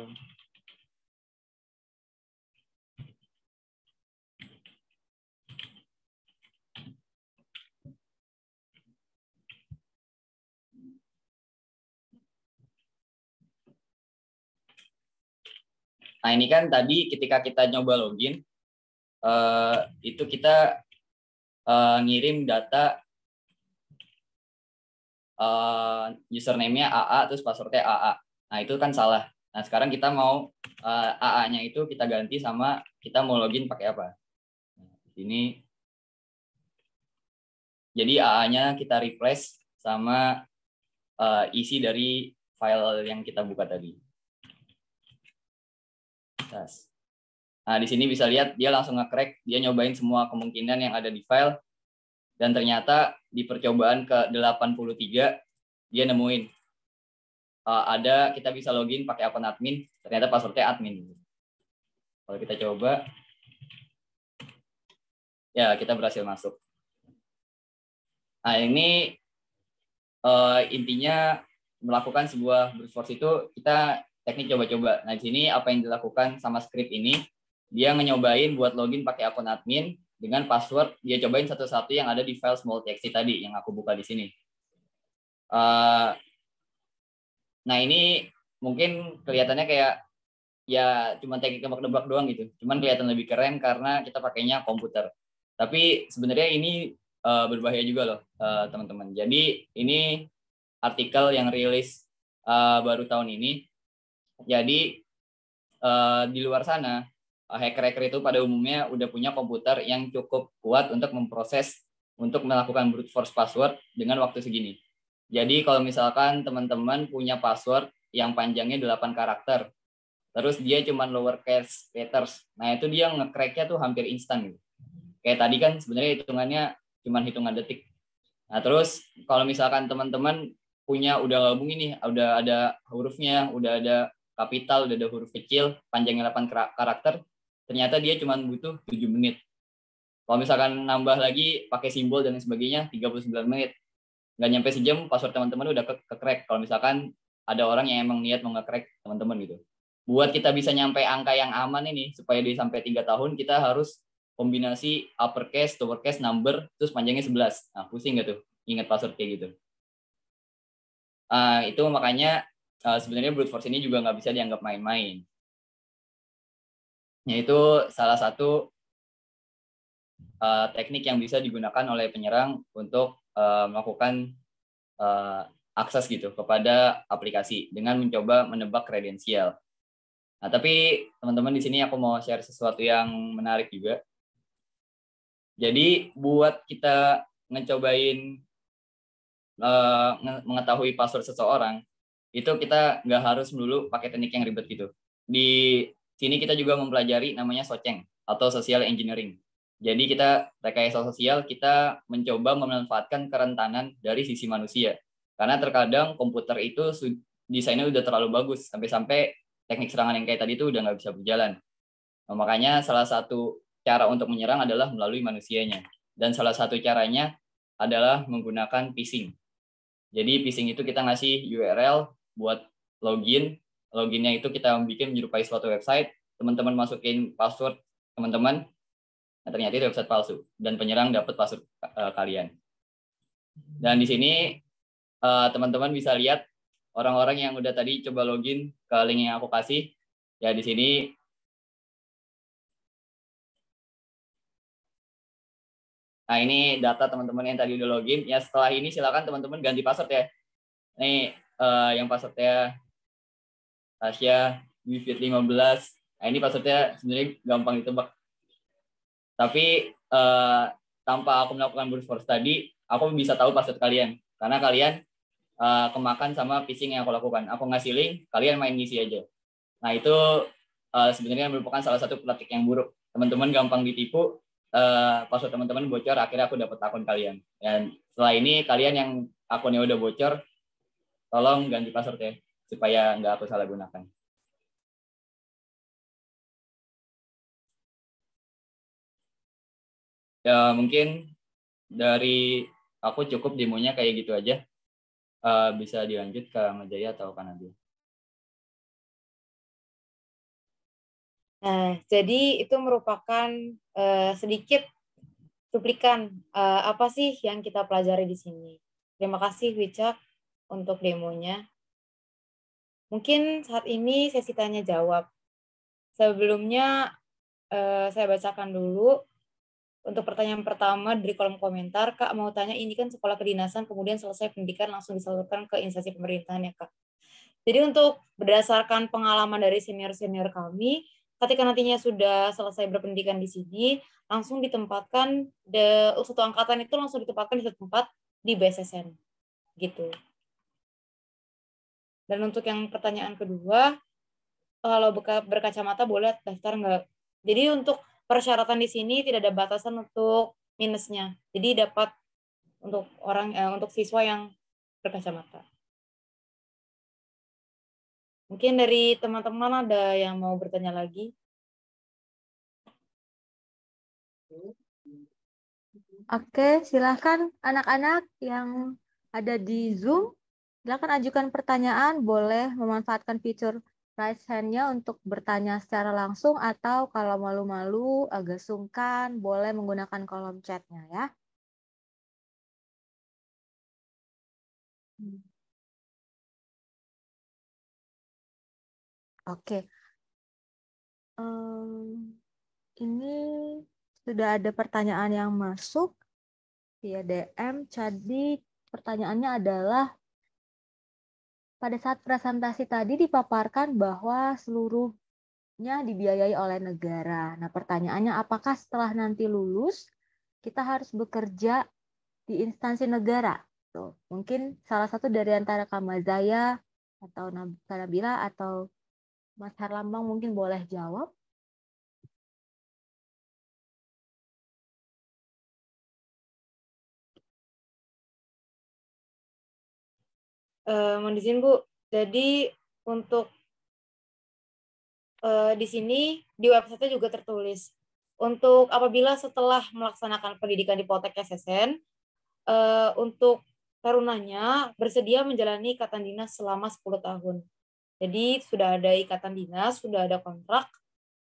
Nah, ini kan tadi ketika kita nyoba login, itu kita ngirim data username-nya AA, terus password-nya AA. Nah, itu kan salah. Nah, sekarang kita mau AA-nya itu kita ganti sama kita mau login pakai apa. Nah, ini jadi AA-nya kita replace sama isi dari file yang kita buka tadi. Nah, di sini bisa lihat dia langsung nge-crack, dia nyobain semua kemungkinan yang ada di file, dan ternyata di percobaan ke 83 dia nemuin ada kita bisa login pakai akun admin, ternyata passwordnya admin. Kalau kita coba, ya kita berhasil masuk. Nah, ini intinya melakukan sebuah brute force itu kita teknik coba-coba. Nah, di sini apa yang dilakukan sama script ini, dia nyobain buat login pakai akun admin dengan password, dia cobain satu-satu yang ada di file small.txt tadi yang aku buka di sini. Nah, ini mungkin kelihatannya kayak ya cuma teknik nebak-nebak doang gitu. Cuman kelihatan lebih keren karena kita pakainya komputer. Tapi sebenarnya ini berbahaya juga loh, teman-teman. Jadi ini artikel yang rilis baru tahun ini. Jadi di luar sana hacker-hacker itu pada umumnya udah punya komputer yang cukup kuat untuk memproses untuk melakukan brute force password dengan waktu segini. Jadi kalau misalkan teman-teman punya password yang panjangnya 8 karakter, terus dia cuma lowercase letters, nah itu dia nge-crack-nya tuh hampir instan gitu. Kayak tadi kan sebenarnya hitungannya cuma hitungan detik. Nah, terus kalau misalkan teman-teman punya udah gabung ini, udah ada hurufnya, udah ada kapital, udah ada huruf kecil, panjangnya 8 karakter, ternyata dia cuma butuh 7 menit. Kalau misalkan nambah lagi pakai simbol dan sebagainya, 39 menit. Nggak nyampe sejam, password teman-teman udah ke-crack. Kalau misalkan ada orang yang emang niat mau nge-crack teman-teman gitu. Buat kita bisa nyampe angka yang aman ini, supaya dia sampai 3 tahun, kita harus kombinasi uppercase, lowercase, number, terus panjangnya 11. Nah, pusing nggak tuh? Ingat password kayak gitu. Itu makanya sebenarnya brute force ini juga nggak bisa dianggap main-main. Yaitu salah satu teknik yang bisa digunakan oleh penyerang untuk melakukan akses gitu kepada aplikasi dengan mencoba menebak kredensial. Nah, tapi teman-teman di sini aku mau share sesuatu yang menarik juga. Jadi buat kita ngecobain mengetahui password seseorang, itu kita nggak harus dulu pakai teknik yang ribet gitu. Di sini kita juga mempelajari namanya SOCENG atau social engineering. Jadi kita rekayasa sosial, kita mencoba memanfaatkan kerentanan dari sisi manusia. Karena terkadang komputer itu desainnya udah terlalu bagus, sampai-sampai teknik serangan yang kayak tadi itu udah nggak bisa berjalan. Nah, makanya salah satu cara untuk menyerang adalah melalui manusianya. Dan salah satu caranya adalah menggunakan phishing. Jadi phishing itu kita ngasih URL buat login. Loginnya itu kita bikin menyerupai suatu website. Teman-teman masukin password teman-teman. Nah, ternyata itu website palsu. Dan penyerang dapat password kalian. Dan di sini teman-teman bisa lihat orang-orang yang udah tadi coba login ke link yang aku kasih. Ya, di sini nah, ini data teman-teman yang tadi udah login. Ya, setelah ini silakan teman-teman ganti password ya. Ini yang passwordnya Tasya Wifit 15. Nah, ini passwordnya sebenarnya gampang ditebak. Tapi tanpa aku melakukan brute force tadi, aku bisa tahu password kalian. Karena kalian kemakan sama phishing yang aku lakukan. Aku ngasih link, kalian main ngisi aja. Nah, itu sebenarnya merupakan salah satu praktik yang buruk. Teman-teman gampang ditipu, password teman-teman bocor, akhirnya aku dapat akun kalian. Dan setelah ini kalian yang akunnya udah bocor, tolong ganti password ya, supaya nggak aku salah gunakan. Ya, mungkin dari aku cukup demonya kayak gitu aja. Bisa dilanjut ke Majaya atau Kanadia. Nah, jadi itu merupakan sedikit cuplikan apa sih yang kita pelajari di sini. Terima kasih Wicak untuk demonya. Mungkin saat ini sesi tanya jawab. Sebelumnya saya bacakan dulu. Untuk pertanyaan pertama dari kolom komentar, Kak mau tanya, ini kan sekolah kedinasan, kemudian selesai pendidikan langsung disalurkan ke instansi pemerintahan ya Kak. Jadi untuk berdasarkan pengalaman dari senior-senior kami, ketika nantinya sudah selesai berpendidikan di sini, langsung ditempatkan, satu angkatan itu langsung ditempatkan di satu tempat di BSSN. Gitu. Dan untuk yang pertanyaan kedua, kalau berkacamata boleh daftar nggak? Jadi untuk persyaratan di sini tidak ada batasan untuk minusnya. Jadi dapat untuk untuk siswa yang berkacamata. Mungkin dari teman-teman ada yang mau bertanya lagi? Oke, silakan anak-anak yang ada di Zoom, silakan ajukan pertanyaan, boleh memanfaatkan fitur raise hand-nya untuk bertanya secara langsung, atau kalau malu-malu, agak sungkan, boleh menggunakan kolom chat-nya ya. Oke. Ini sudah ada pertanyaan yang masuk via DM. Jadi pertanyaannya adalah, pada saat presentasi tadi dipaparkan bahwa seluruhnya dibiayai oleh negara. Nah, pertanyaannya, apakah setelah nanti lulus kita harus bekerja di instansi negara? Tuh, mungkin salah satu dari antara Kak Mazaya atau Kak Nabila atau Mas Herlambang mungkin boleh jawab. Mohon izin Bu, jadi untuk di sini di website juga tertulis, untuk apabila setelah melaksanakan pendidikan di Poltek SSN, untuk tarunanya bersedia menjalani ikatan dinas selama 10 tahun. Jadi sudah ada ikatan dinas, sudah ada kontrak,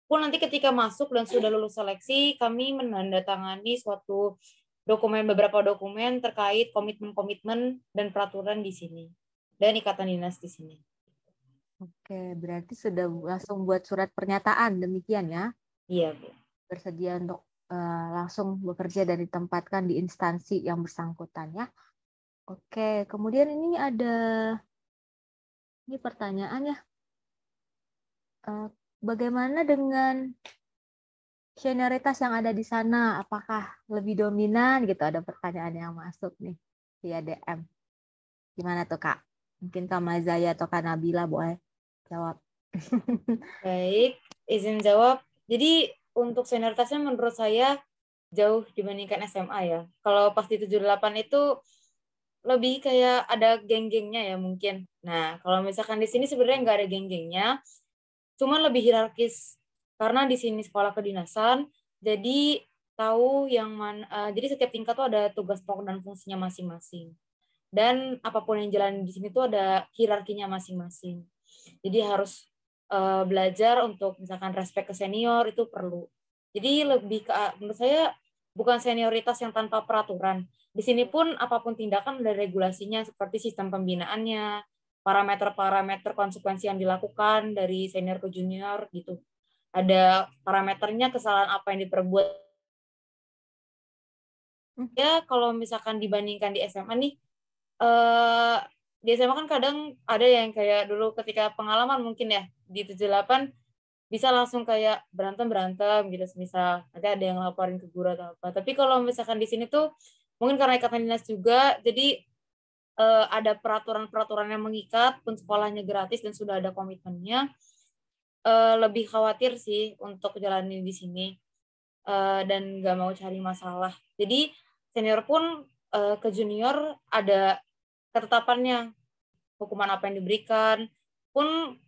pun nanti ketika masuk dan sudah lulus seleksi, kami menandatangani suatu beberapa dokumen terkait komitmen-komitmen dan peraturan di sini, dan ikatan dinas di sini. Oke, berarti sudah langsung buat surat pernyataan, demikian ya? Iya, Bu. Bersedia untuk langsung bekerja dan ditempatkan di instansi yang bersangkutan ya. Oke, kemudian ini pertanyaan ya. Bagaimana dengan senioritas yang ada di sana? Apakah lebih dominan gitu? Ada pertanyaan yang masuk nih via DM. Gimana tuh Kak? Mungkin Kak Mazaya atau Kak Nabila boleh jawab. Baik, izin jawab. Jadi untuk senioritasnya menurut saya jauh dibandingkan SMA ya. Kalau pas di 78 itu lebih kayak ada geng-gengnya ya mungkin. Nah, kalau misalkan di sini sebenarnya nggak ada geng-gengnya, cuma lebih hierarkis. Karena di sini sekolah kedinasan, jadi tahu yang mana, jadi setiap tingkat tuh ada tugas pokok dan fungsinya masing-masing. Dan apapun yang jalan di sini tuh ada hierarkinya masing-masing. Jadi harus belajar untuk misalkan respect ke senior itu perlu. Jadi lebih ke, menurut saya bukan senioritas yang tanpa peraturan. Di sini pun apapun tindakan ada regulasinya, seperti sistem pembinaannya, parameter-parameter konsekuensi yang dilakukan dari senior ke junior gitu. Ada parameternya, kesalahan apa yang diperbuat. Ya kalau misalkan dibandingkan di SMA nih, di SMA kan kadang ada yang kayak dulu ketika pengalaman mungkin ya di 78 bisa langsung kayak berantem gitu, misal nanti ada yang laporin ke guru atau apa. Tapi kalau misalkan di sini tuh mungkin karena ikatan dinas juga, jadi ada peraturan-peraturan yang mengikat, pun sekolahnya gratis dan sudah ada komitmennya, lebih khawatir sih untuk jalanin di sini dan nggak mau cari masalah. Jadi senior pun ke junior ada ketetapannya, hukuman apa yang diberikan pun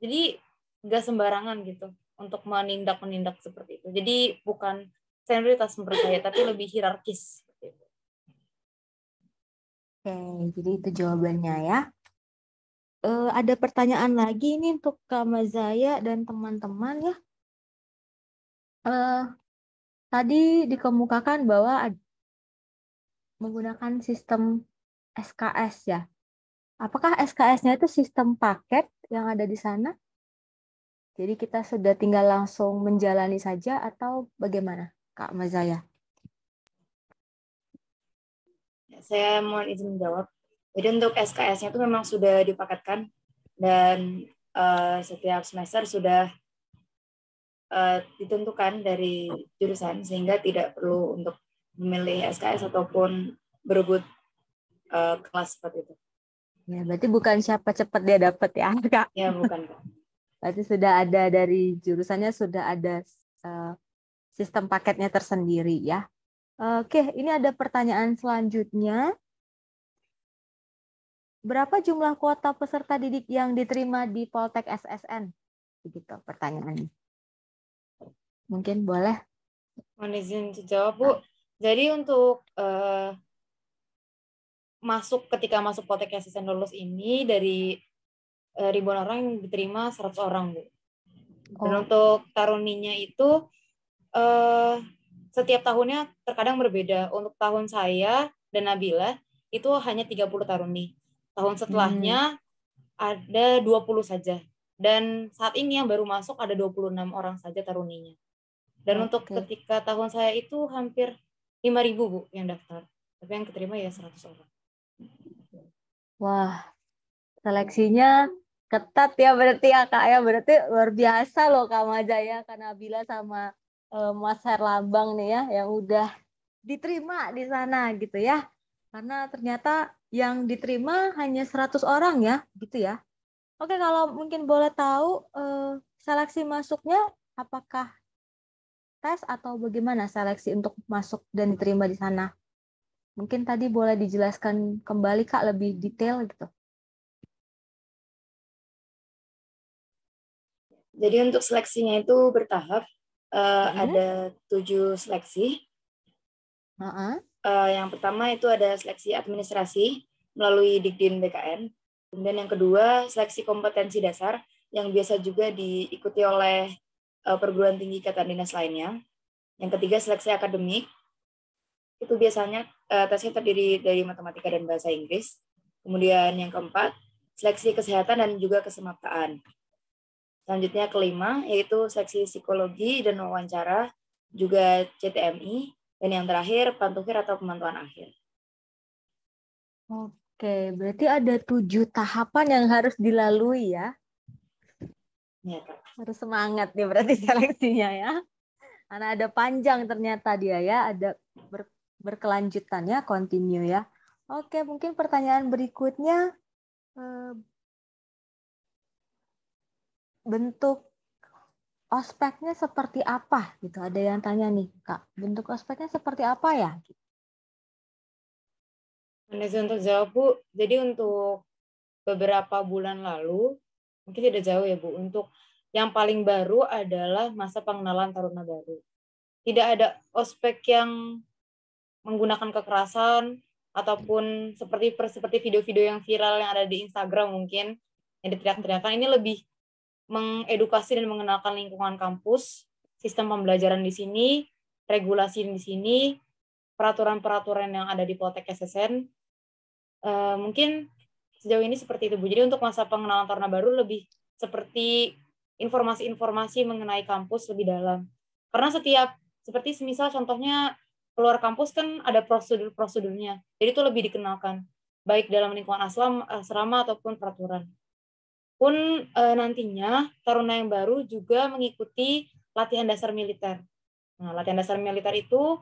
jadi nggak sembarangan gitu untuk menindak seperti itu. Jadi bukan senioritas menurut saya, tapi lebih hierarkis. Oke, jadi itu jawabannya ya. Ada pertanyaan lagi ini untuk Kak Mazaya dan teman-teman ya. Tadi dikemukakan bahwa menggunakan sistem SKS ya. Apakah SKS-nya itu sistem paket yang ada di sana? Jadi kita sudah tinggal langsung menjalani saja atau bagaimana, Kak Mazaya? Saya mohon izin menjawab. Jadi untuk SKS-nya itu memang sudah dipaketkan dan setiap semester sudah ditentukan dari jurusan sehingga tidak perlu untuk memilih SKS ataupun berebut kelas seperti itu. Ya, berarti bukan siapa cepat dia dapat ya, Kak. Ya, bukan, Kak. Berarti sudah ada dari jurusannya, sudah ada sistem paketnya tersendiri ya. Oke, ini ada pertanyaan selanjutnya. Berapa jumlah kuota peserta didik yang diterima di Poltek SSN? Begitu pertanyaannya. Mungkin boleh. Mohon izin dijawab, Bu. Jadi untuk ketika masuk Poltek SSN lulus ini dari ribuan orang yang diterima 100 orang, Bu. Dan untuk taruninya itu setiap tahunnya terkadang berbeda. Untuk tahun saya dan Nabila itu hanya 30 taruni. Tahun setelahnya ada 20 saja. Dan saat ini yang baru masuk ada 26 orang saja taruninya. Dan untuk ketika tahun saya itu hampir 5.000, Bu, yang daftar. Tapi yang keterima ya 100 orang. Wah, seleksinya ketat ya berarti ya, Kak. Ya, berarti luar biasa loh Kak Mazaya, Kak Nabila sama Mas Herlambang nih ya, yang udah diterima di sana gitu ya. Karena ternyata yang diterima hanya 100 orang ya, gitu ya. Oke, kalau mungkin boleh tahu seleksi masuknya apakah tes atau bagaimana seleksi untuk masuk dan diterima di sana? Mungkin tadi boleh dijelaskan kembali Kak lebih detail gitu. Jadi untuk seleksinya itu bertahap, ada 7 seleksi. Yang pertama itu ada seleksi administrasi melalui Dikdin BKN. Kemudian yang kedua seleksi kompetensi dasar yang biasa juga diikuti oleh perguruan tinggi ikatan dinas lainnya. Yang ketiga seleksi akademik. Itu biasanya tesnya terdiri dari matematika dan bahasa Inggris. Kemudian yang keempat seleksi kesehatan dan juga kesemaptaan. Selanjutnya kelima yaitu seleksi psikologi dan wawancara, juga CTMI. Dan yang terakhir, pantufir atau pemantauan akhir. Oke, berarti ada 7 tahapan yang harus dilalui ya? Ya, Kak. Harus semangat nih berarti seleksinya ya. Karena ada panjang ternyata dia ya, ada berkelanjutannya, continue ya. Oke, mungkin pertanyaan berikutnya, bentuk ospeknya seperti apa gitu? Ada yang tanya nih, Kak. Bentuk ospeknya seperti apa ya? Untuk jawab, Bu. Jadi untuk beberapa bulan lalu, mungkin tidak jauh ya, Bu. Untuk yang paling baru adalah masa pengenalan taruna baru. Tidak ada ospek yang menggunakan kekerasan ataupun seperti video-video yang viral yang ada di Instagram mungkin yang diteriak-teriakan. Ini lebih mengedukasi dan mengenalkan lingkungan kampus, sistem pembelajaran di sini, regulasi di sini, peraturan-peraturan yang ada di Poltek SSN. Mungkin sejauh ini seperti itu, Bu. Jadi untuk masa pengenalan taruna baru lebih seperti informasi-informasi mengenai kampus lebih dalam. Karena seperti semisal contohnya keluar kampus kan ada prosedur-prosedurnya. Jadi itu lebih dikenalkan, baik dalam lingkungan asrama ataupun peraturan. Pun nantinya taruna yang baru juga mengikuti latihan dasar militer. Nah, latihan dasar militer itu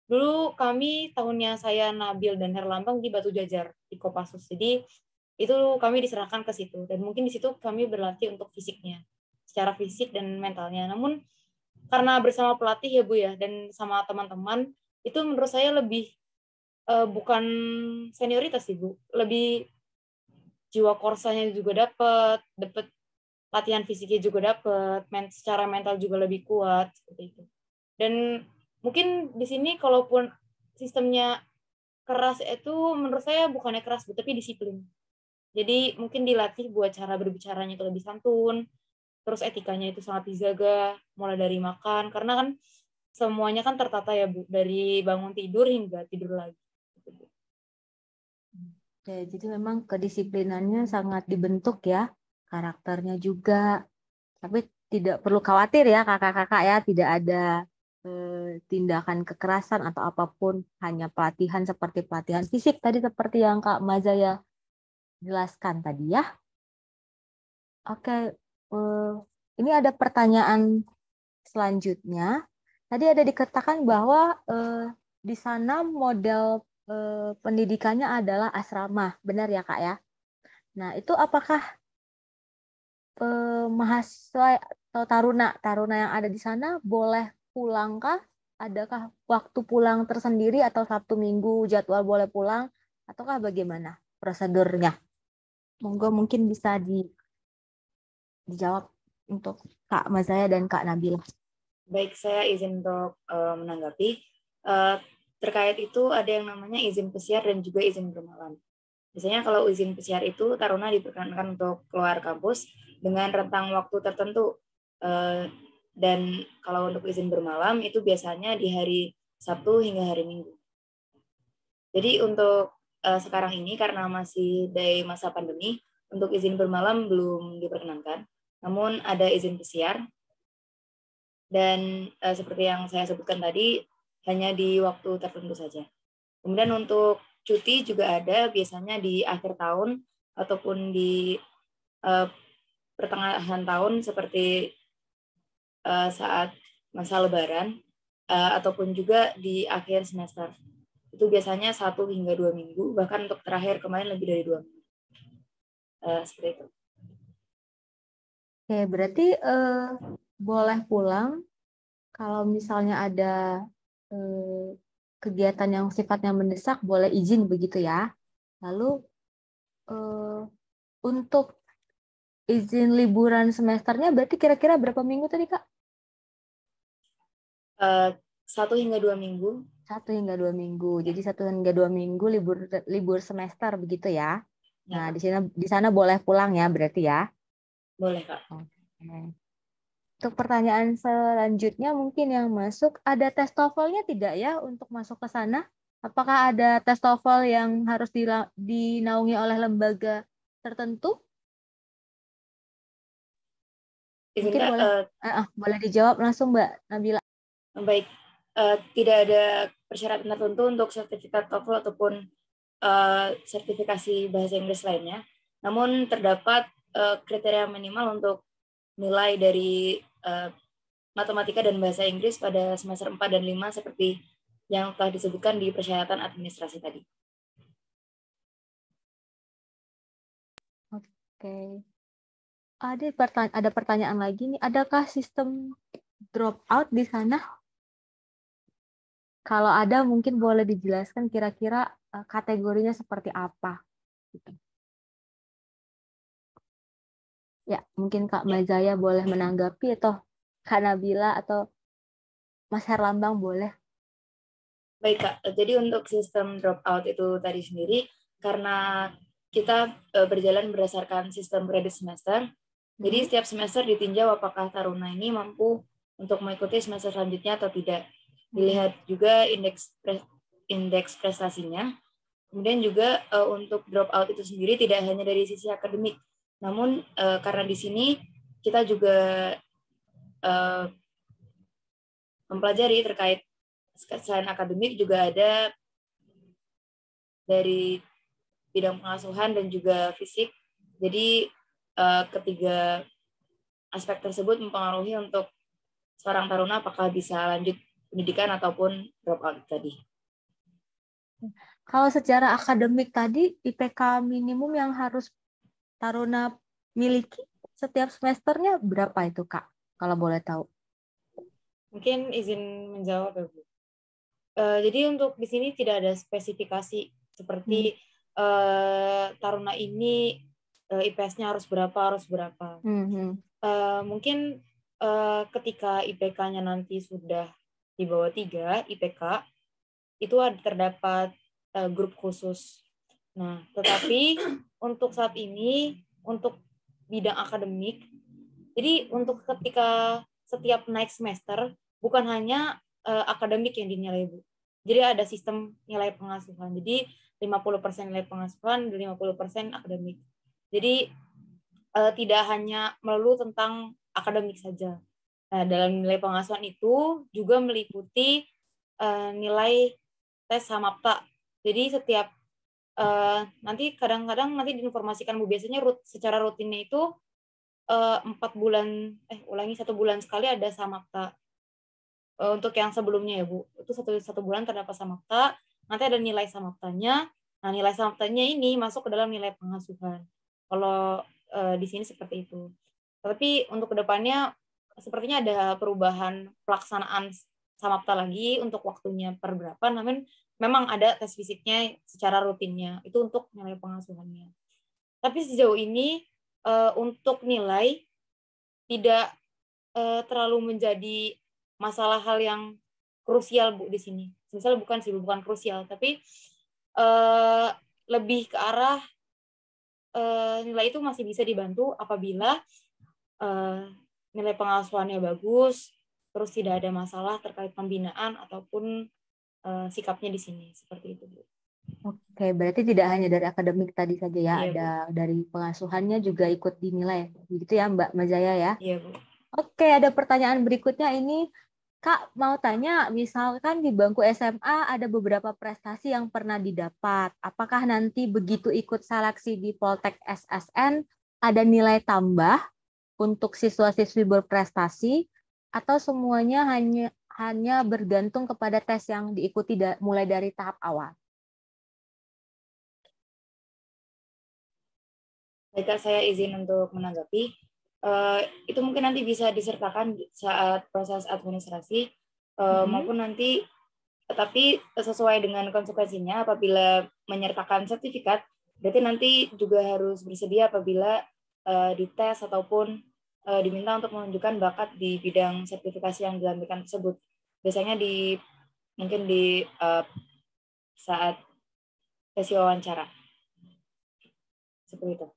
dulu kami tahunnya saya Nabil dan Herlambang di Batu Jajar di Kopassus. Jadi itu kami diserahkan ke situ dan mungkin di situ kami berlatih untuk fisiknya, secara fisik dan mentalnya. Namun karena bersama pelatih ya Bu ya dan sama teman-teman itu menurut saya lebih bukan senioritas sih Bu, lebih jiwa korsanya juga dapat latihan fisiknya juga dapat, secara mental juga lebih kuat seperti itu. Dan mungkin di sini kalaupun sistemnya keras itu menurut saya bukannya keras tapi disiplin. Jadi mungkin dilatih buat cara berbicaranya itu lebih santun, terus etikanya itu sangat dijaga, mulai dari makan karena kan semuanya kan tertata ya Bu, dari bangun tidur hingga tidur lagi. Oke, jadi memang kedisiplinannya sangat dibentuk ya, karakternya juga. Tapi tidak perlu khawatir ya kakak-kakak ya, tidak ada tindakan kekerasan atau apapun, hanya pelatihan seperti pelatihan fisik tadi seperti yang Kak Mazaya jelaskan tadi ya. Oke, ini ada pertanyaan selanjutnya. Tadi ada dikatakan bahwa di sana model pendidikannya adalah asrama, benar ya Kak ya? Nah, itu apakah mahasiswa atau taruna yang ada di sana boleh pulang kah? Adakah waktu pulang tersendiri atau Sabtu Minggu jadwal boleh pulang? Ataukah bagaimana prosedurnya? Monggo mungkin bisa dijawab untuk Kak Mazaya dan Kak Nabila. Baik, saya izin untuk menanggapi. Terkait itu ada yang namanya izin pesiar dan juga izin bermalam. Biasanya kalau izin pesiar itu taruna diperkenankan untuk keluar kampus dengan rentang waktu tertentu. Dan kalau untuk izin bermalam itu biasanya di hari Sabtu hingga hari Minggu. Jadi untuk sekarang ini karena masih dari masa pandemi, untuk izin bermalam belum diperkenankan. Namun ada izin pesiar. Dan seperti yang saya sebutkan tadi, hanya di waktu tertentu saja. Kemudian untuk cuti juga ada, biasanya di akhir tahun ataupun di pertengahan tahun seperti saat masa Lebaran, ataupun juga di akhir semester. Itu biasanya 1 hingga 2 minggu, bahkan untuk terakhir kemarin lebih dari 2 minggu. Seperti itu. Oke, berarti boleh pulang kalau misalnya ada kegiatan yang sifatnya mendesak, boleh izin begitu ya. Lalu untuk izin liburan semesternya berarti kira-kira berapa minggu tadi Kak? 1 hingga 2 minggu. 1 hingga 2 minggu. Jadi 1 hingga 2 minggu libur semester begitu ya. Nah, di sana boleh pulang ya berarti ya. Boleh, Kak. Oke. Untuk pertanyaan selanjutnya mungkin yang masuk, ada tes TOEFL-nya tidak ya untuk masuk ke sana? Apakah ada tes TOEFL yang harus dinaungi oleh lembaga tertentu? Mungkin boleh dijawab langsung Mbak Nabila. Baik, tidak ada persyaratan tertentu untuk sertifikat TOEFL ataupun sertifikasi bahasa Inggris lainnya. Namun terdapat kriteria minimal untuk nilai dari matematika dan bahasa Inggris pada semester 4 dan 5 seperti yang telah disebutkan di persyaratan administrasi tadi. Oke. Ada pertanyaan lagi nih, adakah sistem drop out di sana? Kalau ada mungkin boleh dijelaskan kira-kira kategorinya seperti apa? Gitu. Ya, mungkin Kak Mazaya boleh menanggapi atau Kak Nabila atau Mas Herlambang boleh. Baik Kak, jadi untuk sistem drop out itu tadi sendiri, karena kita berjalan berdasarkan sistem kredit semester, jadi setiap semester ditinjau apakah taruna ini mampu untuk mengikuti semester selanjutnya atau tidak. Dilihat juga indeks prestasinya. Kemudian juga untuk drop out itu sendiri tidak hanya dari sisi akademik, namun karena di sini kita juga mempelajari terkait selain akademik juga ada dari bidang pengasuhan dan juga fisik. Jadi ketiga aspek tersebut mempengaruhi untuk seorang taruna apakah bisa lanjut pendidikan ataupun drop out tadi. Kalau secara akademik tadi, IPK minimum yang harus taruna miliki setiap semesternya berapa itu, Kak? Kalau boleh tahu. Mungkin izin menjawab ya, Bu. Jadi untuk di sini tidak ada spesifikasi seperti taruna ini IPS-nya harus berapa. Mungkin ketika IPK-nya nanti sudah di bawah 3 IPK, itu terdapat grup khusus. Nah, tetapi untuk saat ini, untuk bidang akademik, jadi untuk ketika setiap naik semester, bukan hanya akademik yang dinilai, Bu. Jadi ada sistem nilai pengasuhan. Jadi 50% nilai pengasuhan, 50% akademik. Jadi tidak hanya melulu tentang akademik saja. Nah, dalam nilai pengasuhan itu juga meliputi nilai tes Samapta. Jadi setiap nanti kadang-kadang nanti diinformasikan Bu, biasanya secara rutinnya itu 1 bulan sekali ada Samapta. Untuk yang sebelumnya ya Bu, itu satu bulan terdapat Samapta, nanti ada nilai Samaptanya. Nah, nilai Samaptanya ini masuk ke dalam nilai pengasuhan. Kalau di sini seperti itu. Tapi untuk kedepannya sepertinya ada perubahan pelaksanaan Samapta lagi untuk waktunya per berapa, namun memang ada tes fisiknya secara rutinnya, itu untuk nilai pengasuhannya. Tapi sejauh ini untuk nilai tidak terlalu menjadi masalah hal yang krusial Bu di sini. Misalnya bukan krusial, tapi lebih ke arah nilai itu masih bisa dibantu apabila nilai pengasuhannya bagus, terus tidak ada masalah terkait pembinaan ataupun sikapnya di sini, seperti itu Bu. Oke, berarti tidak hanya dari akademik tadi saja ya, Iya, ada Bu. dari pengasuhannya juga ikut dinilai. Begitu ya Mbak Mazaya ya? Iya Bu. Oke, ada pertanyaan berikutnya ini. Kak, mau tanya, misalkan di bangku SMA ada beberapa prestasi yang pernah didapat. Apakah nanti begitu ikut seleksi di Poltek SSN ada nilai tambah untuk siswa-siswi berprestasi atau semuanya hanya bergantung kepada tes yang diikuti mulai dari tahap awal? Baik, saya izin untuk menanggapi. Itu mungkin nanti bisa disertakan saat proses administrasi maupun nanti, tapi sesuai dengan konsekuensinya apabila menyertakan sertifikat, berarti nanti juga harus bersedia apabila dites ataupun diminta untuk menunjukkan bakat di bidang sertifikasi yang dilampirkan tersebut. Biasanya mungkin di saat sesi wawancara. Seperti itu.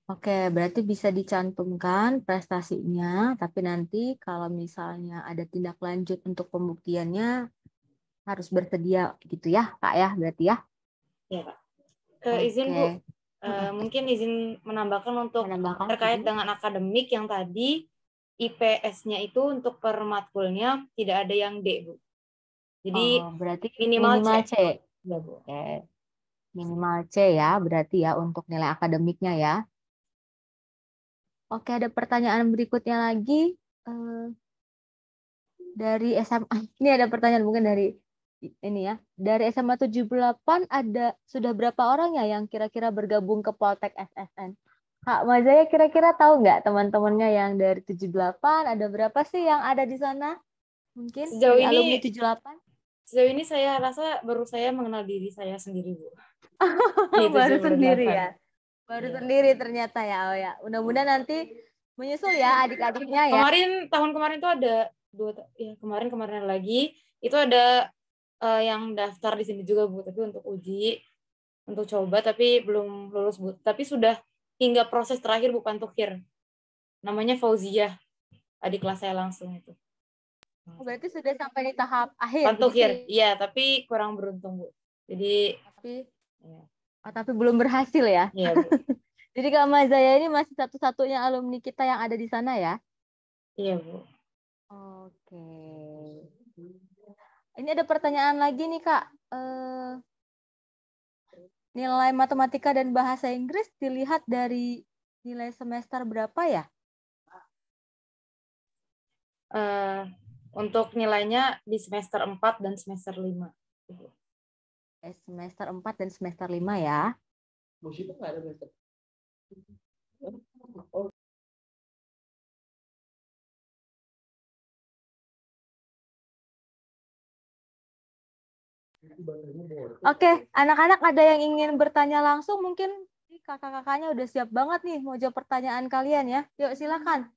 Oke, berarti bisa dicantumkan prestasinya, tapi nanti kalau misalnya ada tindak lanjut untuk pembuktiannya harus bersedia gitu ya, Kak ya, berarti ya? Iya, Pak. Izin Bu, Oke. mungkin izin menambahkan untuk Menambahkan terkait izin. dengan akademik yang tadi IPS-nya itu untuk per matkulnya tidak ada yang D Bu. Jadi Oh, berarti minimal minimal C. C. Ya Bu. Oke. Minimal C ya, berarti ya untuk nilai akademiknya ya. Oke, ada pertanyaan berikutnya lagi dari SMA. Ini ada pertanyaan mungkin dari ini ya. Dari SMA 78 sudah berapa orang ya yang kira-kira bergabung ke Poltek SSN? Kak Mazaya kira-kira tahu nggak teman-temannya yang dari 78 ada berapa sih yang ada di sana? Mungkin Sejauh dari alumni ini 78? Sejauh ini saya rasa baru saya mengenal diri saya sendiri Bu. Di Baru sendiri 78. ya. Baru Iya. sendiri ternyata ya. Oh ya, mudah-mudahan nanti menyusul ya adik-adiknya ya. Tahun kemarin tuh ada kemarin lagi itu ada yang daftar di sini juga Bu, tapi untuk uji, untuk coba tapi belum lulus Bu. Tapi sudah hingga proses terakhir Bu Pantukhir. Namanya Fauzia, adik kelas saya langsung itu. Oh, berarti sudah sampai di tahap akhir Pantukhir, begitu. iya, tapi kurang beruntung Bu. Jadi ya. Tapi belum berhasil ya. Iya Bu. Jadi Kak Mazaya ini masih satu-satunya alumni kita yang ada di sana ya. Iya Bu. Oke. Ini ada pertanyaan lagi nih Kak. Nilai matematika dan bahasa Inggris dilihat dari nilai semester berapa ya? Untuk nilainya di semester 4 dan semester 5. Semester 4 dan semester 5 ya. Oke, anak-anak ada yang ingin bertanya langsung mungkin kakak-kakaknya udah siap banget nih mau jawab pertanyaan kalian ya. Yuk silakan.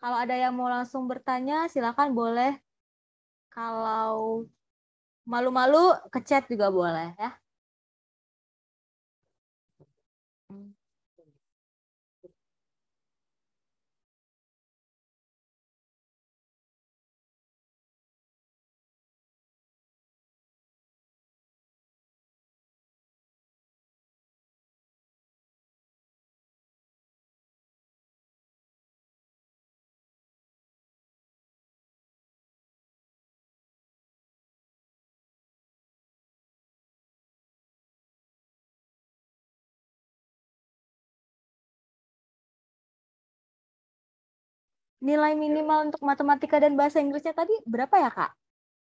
Kalau ada yang mau langsung bertanya silakan boleh. Kalau malu-malu ke chat juga boleh ya. nilai minimal untuk matematika dan bahasa Inggrisnya tadi berapa ya, Kak?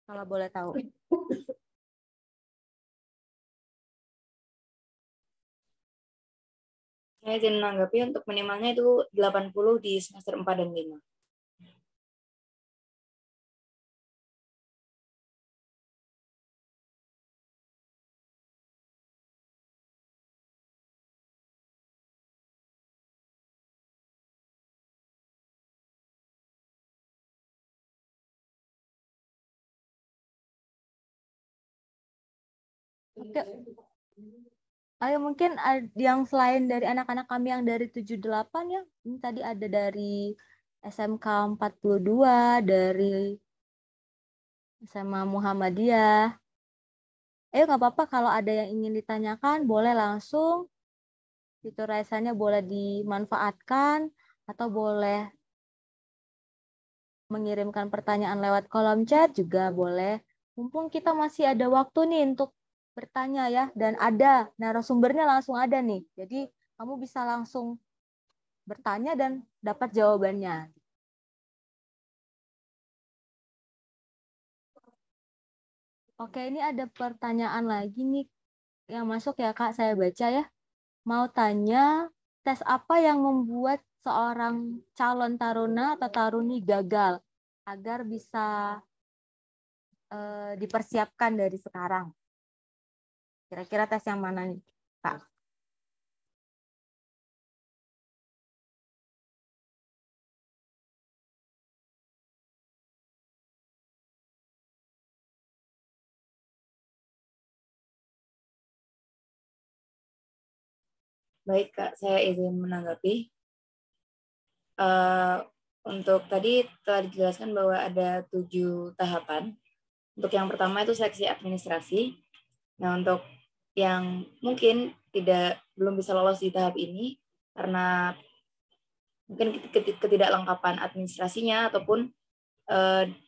Kalau boleh tahu. Saya izin menanggapi untuk minimalnya itu 80 di semester 4 dan 5. Oke. Ayo mungkin yang selain dari anak-anak kami yang dari 78 ya. Ini tadi ada dari SMK 42, dari SMA Muhammadiyah. Ayo nggak apa-apa kalau ada yang ingin ditanyakan, boleh langsung. Fitur raisanya boleh dimanfaatkan atau boleh mengirimkan pertanyaan lewat kolom chat juga boleh. Mumpung kita masih ada waktu nih untuk bertanya ya, dan ada narasumbernya langsung ada nih. Jadi kamu bisa langsung bertanya dan dapat jawabannya. Oke, ini ada pertanyaan lagi nih yang masuk ya Kak, saya baca ya. Mau tanya, tes apa yang membuat seorang calon taruna atau taruni gagal agar bisa dipersiapkan dari sekarang? Kira-kira tes yang mana nih, Kak? Baik, Kak, saya izin menanggapi. Untuk tadi telah dijelaskan bahwa ada 7 tahapan. Untuk yang pertama itu seleksi administrasi. Nah, untuk yang mungkin belum bisa lolos di tahap ini karena mungkin ketidaklengkapan administrasinya ataupun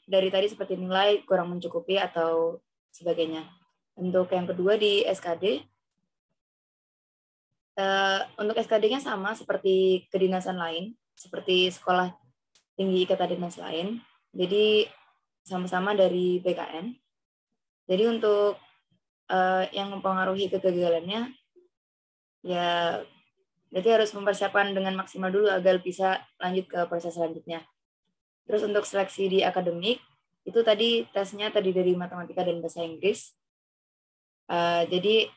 dari tadi seperti nilai kurang mencukupi atau sebagainya. Untuk yang kedua di SKD, untuk SKD-nya sama seperti kedinasan lain, seperti sekolah tinggi ikatan dinas lain. Jadi sama-sama dari BKN. Jadi untuk yang mempengaruhi kegagalannya, ya berarti harus mempersiapkan dengan maksimal dulu agar bisa lanjut ke proses selanjutnya. Terus untuk seleksi di akademik, itu tadi tesnya tadi dari matematika dan bahasa Inggris. Jadi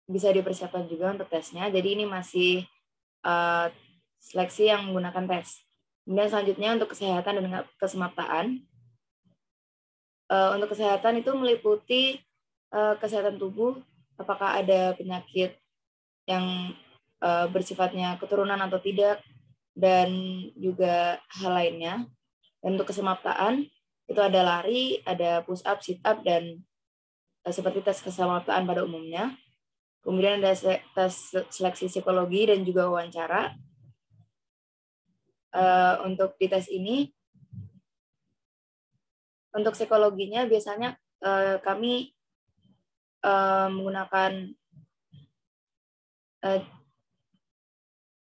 bisa dipersiapkan juga untuk tesnya. Jadi ini masih seleksi yang menggunakan tes. Kemudian selanjutnya untuk kesehatan dan kesemaptaan. Untuk kesehatan itu meliputi kesehatan tubuh, apakah ada penyakit yang bersifatnya keturunan atau tidak, dan juga hal lainnya. Dan untuk kesemaptaan, itu ada lari, ada push up, sit up, dan seperti tes kesemaptaan pada umumnya. Kemudian ada tes seleksi psikologi dan juga wawancara. Untuk di tes ini, untuk psikologinya biasanya kami menggunakan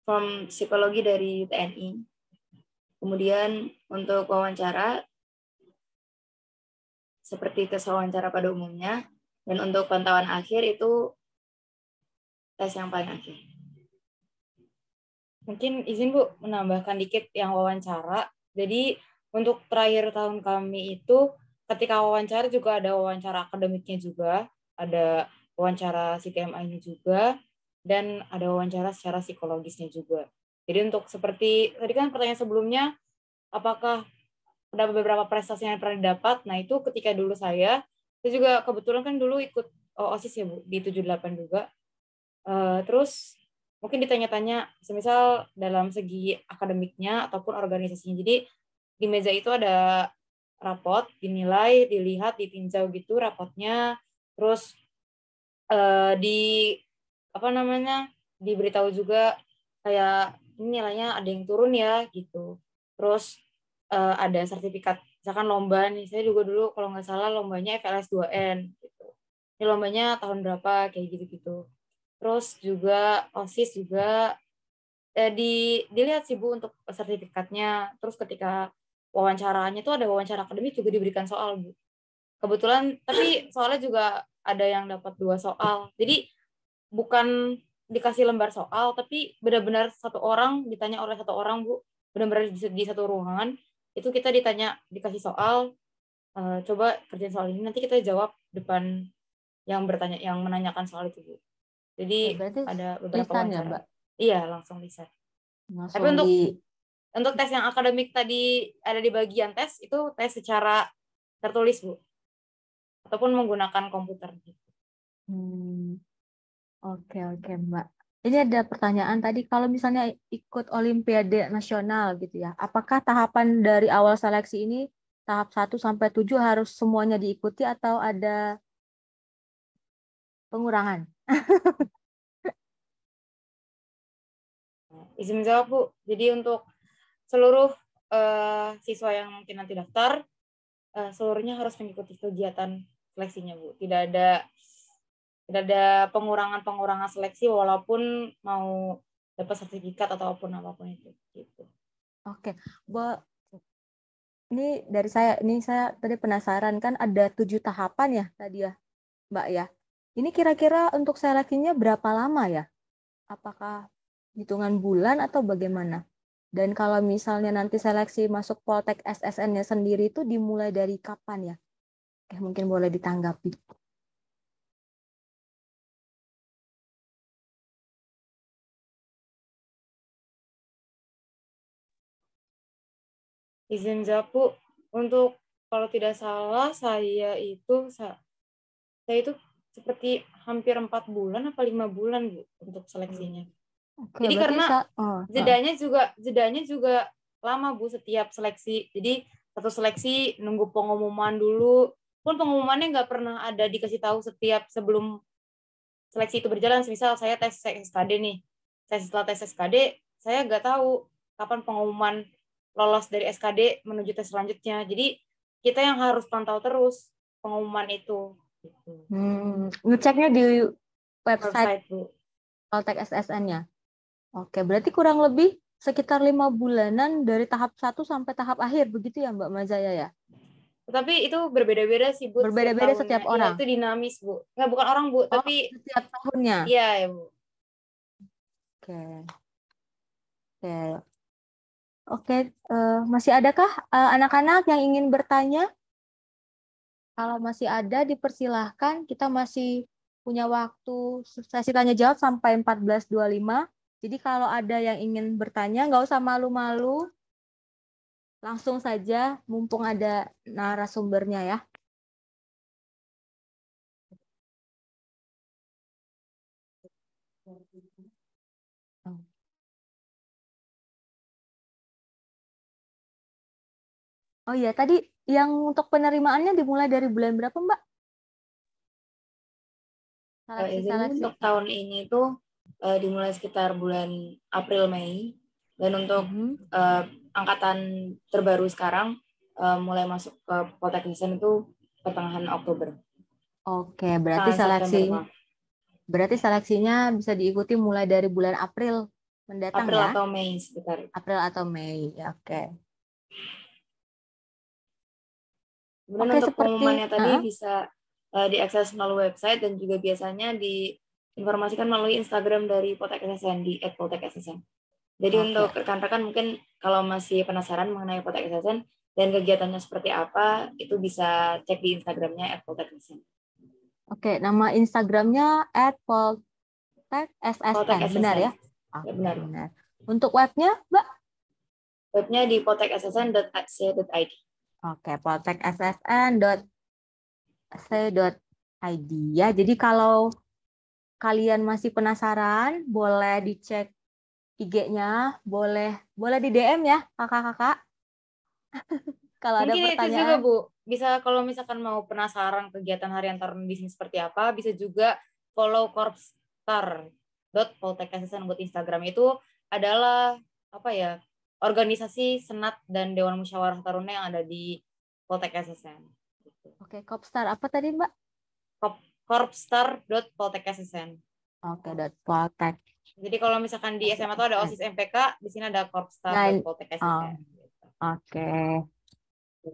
form psikologi dari TNI. Kemudian untuk wawancara, seperti tes wawancara pada umumnya. Dan untuk pantauan akhir itu tes yang paling akhir. Mungkin izin Bu menambahkan dikit yang wawancara. Jadi untuk terakhir tahun kami itu ketika wawancara juga ada wawancara akademiknya juga, ada wawancara CTMA-nya juga, dan ada wawancara secara psikologisnya juga. Jadi untuk seperti tadi kan pertanyaan sebelumnya, apakah ada beberapa prestasi yang pernah didapat? Nah itu ketika dulu saya juga kebetulan kan dulu ikut OSIS ya Bu, di 78 juga. Terus mungkin ditanya-tanya, semisal dalam segi akademiknya ataupun organisasinya. Jadi di meja itu ada rapot, dinilai, dilihat, ditinjau gitu rapotnya. Terus diberitahu juga kayak ini nilainya ada yang turun ya gitu. Terus ada sertifikat, misalkan lomba nih, saya juga dulu kalau nggak salah lombanya FLS 2N gitu. Ini lombanya tahun berapa kayak gitu-gitu. Terus juga OSIS juga dilihat sih Bu untuk sertifikatnya. Terus ketika wawancaranya tuh ada wawancara akademik juga diberikan soal Bu. Kebetulan tapi soalnya juga ada yang dapat 2 soal. Jadi bukan dikasih lembar soal, tapi benar-benar satu orang ditanya oleh satu orang Bu, benar-benar di satu ruangan itu kita dikasih soal, coba kerjain soal ini, nanti kita jawab depan yang menanyakan soal itu Bu. Jadi Berarti ada beberapa lisan ya, wawancara. Mbak? Iya, langsung lisan. Tapi Langsung untuk tes yang akademik tadi ada di bagian tes, itu tes secara tertulis Bu, ataupun menggunakan komputer. Oke, Mbak. Ini ada pertanyaan tadi, kalau misalnya ikut Olimpiade Nasional gitu ya, apakah tahapan dari awal seleksi ini tahap 1 sampai 7 harus semuanya diikuti atau ada pengurangan? Izin menjawab Bu. Jadi untuk seluruh siswa yang mungkin nanti daftar, seluruhnya harus mengikuti kegiatan seleksinya Bu. Tidak ada pengurangan seleksi walaupun mau dapat sertifikat ataupun apapun itu. Gitu. Oke, ini dari saya tadi penasaran, kan ada 7 tahapan ya tadi ya, Mbak ya. Ini kira-kira untuk seleksinya berapa lama ya? Apakah hitungan bulan atau bagaimana? Dan kalau misalnya nanti seleksi masuk Poltek SSN-nya sendiri itu dimulai dari kapan ya? Oke, mungkin boleh ditanggapi. Izin jawab Bu, untuk kalau tidak salah saya itu seperti hampir 4 bulan apa 5 bulan Bu untuk seleksinya. Oke, Jadi berarti karena jedanya juga lama Bu setiap seleksi. Jadi satu seleksi nunggu pengumuman dulu. Pun pengumumannya nggak pernah ada dikasih tahu setiap sebelum seleksi itu berjalan. Misal saya tes SKD nih. Setelah tes SKD, saya nggak tahu kapan pengumuman lolos dari SKD menuju tes selanjutnya. Jadi kita yang harus pantau terus pengumuman itu. Ngeceknya di website Bu. Poltek SSN-nya. Oke, berarti kurang lebih sekitar 5 bulanan dari tahap 1 sampai tahap akhir, begitu ya Mbak Mazaya ya? Tapi itu berbeda-beda sih Bu. Berbeda-beda setiap orang? Iya, itu dinamis Bu. Nggak, bukan orang Bu, tapi setiap tahunnya? Iya ya Bu. Oke. Oke, masih adakah anak-anak yang ingin bertanya? Kalau masih ada, dipersilahkan. Kita masih punya waktu sesi tanya jawab sampai 14.25. Jadi kalau ada yang ingin bertanya, nggak usah malu-malu. Langsung saja, mumpung ada narasumbernya ya. Oh iya, tadi yang untuk penerimaannya dimulai dari bulan berapa, Mbak? Seleksi. Untuk tahun ini tuh dimulai sekitar bulan April Mei, dan untuk angkatan terbaru sekarang mulai masuk ke Poltek SSN itu pertengahan Oktober. Oke, berarti seleksinya bisa diikuti mulai dari bulan April mendatang April ya? atau Mei sekitar. April atau Mei, ya, oke. Kemudian untuk pengumumannya tadi bisa diakses melalui website dan juga biasanya diinformasikan melalui Instagram dari Poltek SSN di @poltekssn. Jadi untuk rekan-rekan mungkin kalau masih penasaran mengenai Poltek SSN dan kegiatannya seperti apa, itu bisa cek di Instagramnya @poltekssn. Oke, nama Instagramnya @poltekssn, benar ya? Ya, benar. Untuk webnya, Mbak? Webnya di poltekssn.ac.id. Oke, poltekssn.ac.id ya. Jadi kalau kalian masih penasaran, boleh dicek IG-nya, boleh di DM ya, kakak-kakak. Kalau ada Mungkin pertanyaan. itu juga Bu, bisa kalau misalkan mau penasaran kegiatan harian taruna di sini seperti apa, bisa juga follow korpstar.poltekssn buat Instagram. Itu adalah organisasi senat dan dewan musyawarah taruna yang ada di Poltek SSN. Oke, Kopstar apa tadi Mbak? Korpstar.poltekssn. Oke, .poltek Jadi kalau misalkan di SMA tuh ada OSIS MPK, di sini ada Korpstar Nah, dan Poltek SSN. Oke.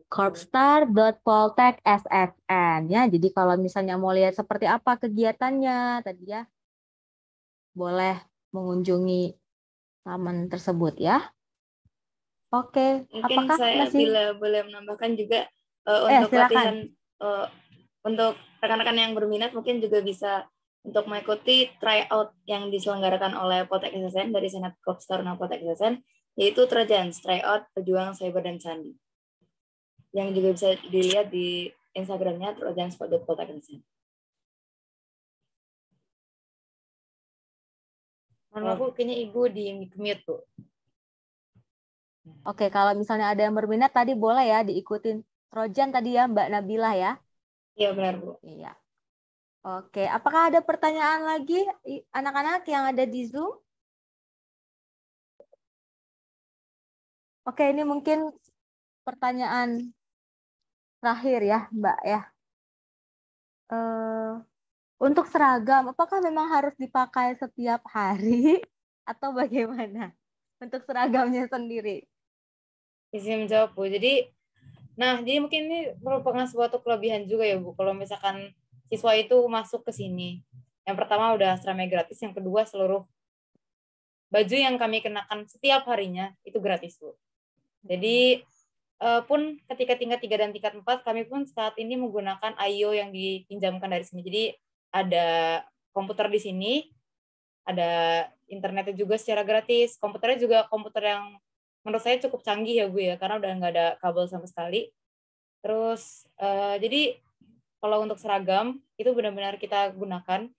Korpstar.poltek.ssn ya. Jadi kalau misalnya mau lihat seperti apa kegiatannya tadi ya, boleh mengunjungi taman tersebut ya. Oke, Mungkin apakah saya masih? bila boleh menambahkan juga untuk Silakan. latihan untuk rekan-rekan yang berminat mungkin juga bisa untuk mengikuti tryout yang diselenggarakan oleh Poltek SSN dari Senat Korpstar Poltek SSN, yaitu Trojans, tryout pejuang cyber dan sandi. Yang juga bisa dilihat di Instagramnya trojans.poltek SSN. Aku kayaknya Ibu di mute tuh. Oke, kalau misalnya ada yang berminat tadi boleh ya diikutin Trojan tadi ya Mbak Nabila ya. Iya benar Bu. Iya. Oke, apakah ada pertanyaan lagi anak-anak yang ada di Zoom? Oke, ini mungkin pertanyaan terakhir ya Mbak ya. Untuk seragam, apakah memang harus dipakai setiap hari atau bagaimana? Untuk seragamnya sendiri. Izin menjawab Bu. Jadi mungkin ini merupakan suatu kelebihan juga ya Bu. Kalau misalkan siswa itu masuk ke sini. Yang pertama udah seragam gratis, yang kedua seluruh baju yang kami kenakan setiap harinya itu gratis Bu. Jadi pun ketika tingkat 3 dan tingkat 4 kami pun saat ini menggunakan IO yang dipinjamkan dari sini. Jadi ada komputer di sini, ada internetnya juga secara gratis. Komputernya juga komputer yang menurut saya cukup canggih ya Bu ya, karena udah nggak ada kabel sama sekali. Terus jadi kalau untuk seragam itu benar-benar kita gunakan.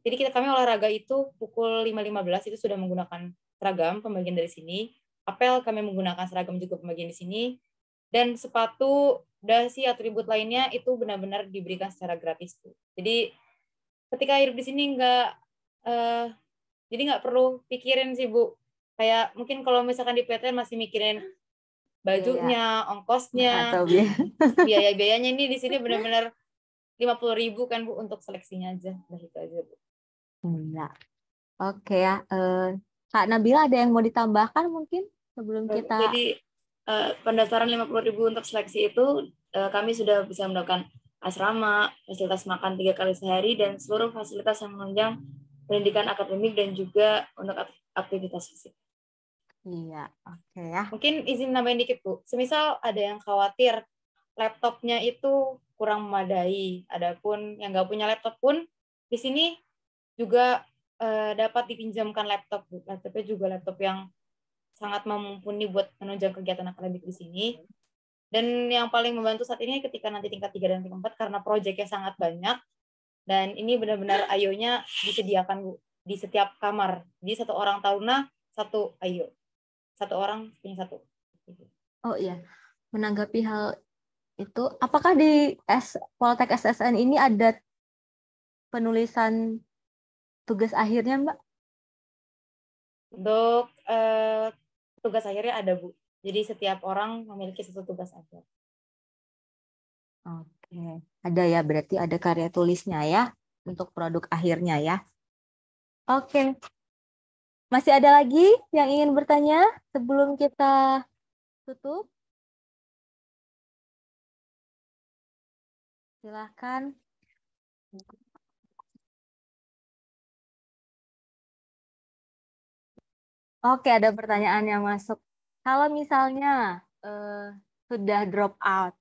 Jadi kami olahraga itu pukul 5.15 itu sudah menggunakan seragam pembagian dari sini. Apel kami menggunakan seragam juga pembagian di sini. Dan sepatu, dasi, atribut lainnya itu benar-benar diberikan secara gratis Bu. Jadi ketika hidup di sini jadi nggak perlu pikirin sih Bu. Kayak mungkin kalau misalkan di PTN masih mikirin bajunya, ongkosnya, Atau biaya-biayanya, ini di sini benar-benar 50.000 kan Bu untuk seleksinya aja. Nah itu aja Bu. enggak. Oke ya. Kak Nabila ada yang mau ditambahkan mungkin sebelum kita. Jadi pendaftaran 50.000 untuk seleksi itu kami sudah bisa mendapatkan asrama, fasilitas makan 3 kali sehari, dan seluruh fasilitas yang menunjang pendidikan akademik dan juga untuk aktivitas fisik. Iya, oke ya. Mungkin izin nambahin dikit Bu. Semisal ada yang khawatir laptopnya itu kurang memadai, adapun yang nggak punya laptop pun di sini juga dapat dipinjamkan laptop Bu. Laptopnya juga laptop yang sangat mumpuni buat menunjang kegiatan akademik di sini. Dan yang paling membantu saat ini ketika nanti tingkat 3 dan tingkat 4 karena proyeknya sangat banyak, dan ini benar-benar IO-nya disediakan Bu di setiap kamar. Jadi satu orang taruna satu IO. Satu orang punya satu. Oh iya, menanggapi hal itu, apakah di Poltek SSN ini ada penulisan tugas akhirnya Mbak? Untuk tugas akhirnya ada Bu. Jadi setiap orang memiliki satu tugas akhir. Oke, ada ya, berarti ada karya tulisnya ya untuk produk akhirnya ya. Oke, masih ada lagi yang ingin bertanya sebelum kita tutup? Silahkan. Oke, ada pertanyaan yang masuk. Kalau misalnya sudah drop out,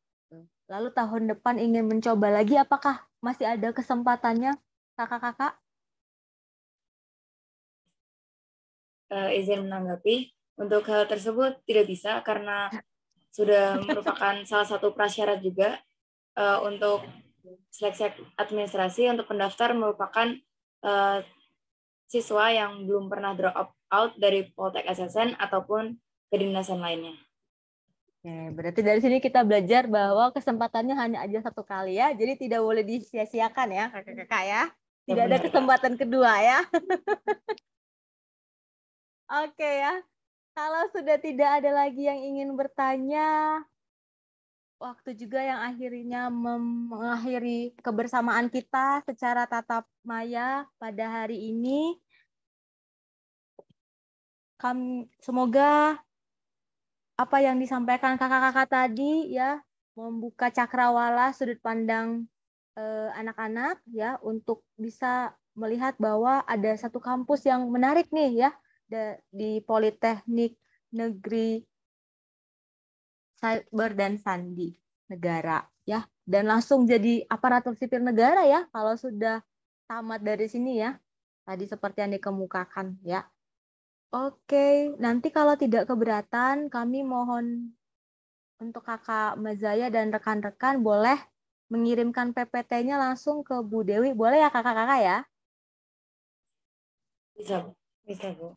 lalu tahun depan ingin mencoba lagi, apakah masih ada kesempatannya, kakak-kakak? Izin menanggapi, untuk hal tersebut tidak bisa karena sudah merupakan salah satu prasyarat juga untuk seleksi administrasi. Untuk pendaftar merupakan siswa yang belum pernah drop out dari Poltek SSN ataupun kedinasan lainnya. Oke, berarti dari sini kita belajar bahwa kesempatannya hanya aja satu kali ya, jadi tidak boleh disia-siakan ya kakak-kakak ya. Tidak ada kesempatan kedua ya. Oke ya, kalau sudah tidak ada lagi yang ingin bertanya, waktu juga yang akhirnya mengakhiri kebersamaan kita secara tatap maya pada hari ini. semoga apa yang disampaikan kakak-kakak tadi ya membuka cakrawala sudut pandang anak-anak ya untuk bisa melihat bahwa ada satu kampus yang menarik nih ya di Politeknik Negeri Cyber dan Sandi Negara ya, dan langsung jadi aparatur sipil negara ya kalau sudah tamat dari sini ya, tadi seperti yang dikemukakan ya. Oke, nanti kalau tidak keberatan kami mohon untuk kakak Mazaya dan rekan-rekan boleh mengirimkan PPT-nya langsung ke Bu Dewi. Boleh ya kakak-kakak ya? Bisa, Bu.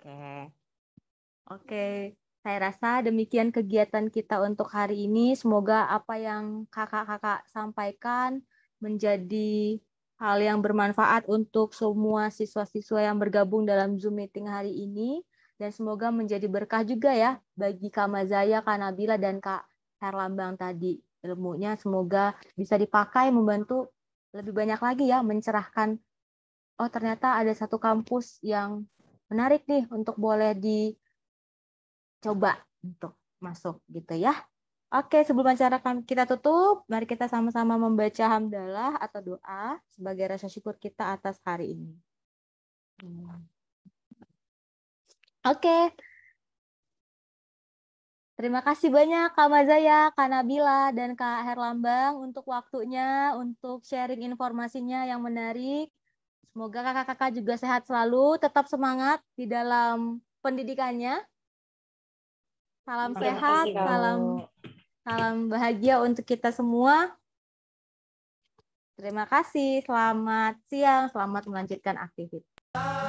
Oke. Saya rasa demikian kegiatan kita untuk hari ini. Semoga apa yang kakak-kakak sampaikan menjadi hal yang bermanfaat untuk semua siswa-siswa yang bergabung dalam Zoom meeting hari ini. Dan semoga menjadi berkah juga ya bagi Kak Mazaya, Kak Nabila, dan Kak Herlambang tadi. Ilmunya semoga bisa dipakai membantu lebih banyak lagi ya mencerahkan, oh ternyata ada satu kampus yang menarik nih untuk boleh dicoba untuk masuk gitu ya. Oke, sebelum acara kita tutup, mari kita sama-sama membaca hamdalah atau doa sebagai rasa syukur kita atas hari ini. Oke. Terima kasih banyak Kak Mazaya, Kak Nabila, dan Kak Herlambang untuk waktunya, untuk sharing informasinya yang menarik. Semoga kakak-kakak juga sehat selalu, tetap semangat di dalam pendidikannya. Salam sehat, salam bahagia untuk kita semua. Terima kasih, selamat siang, selamat melanjutkan aktivitas.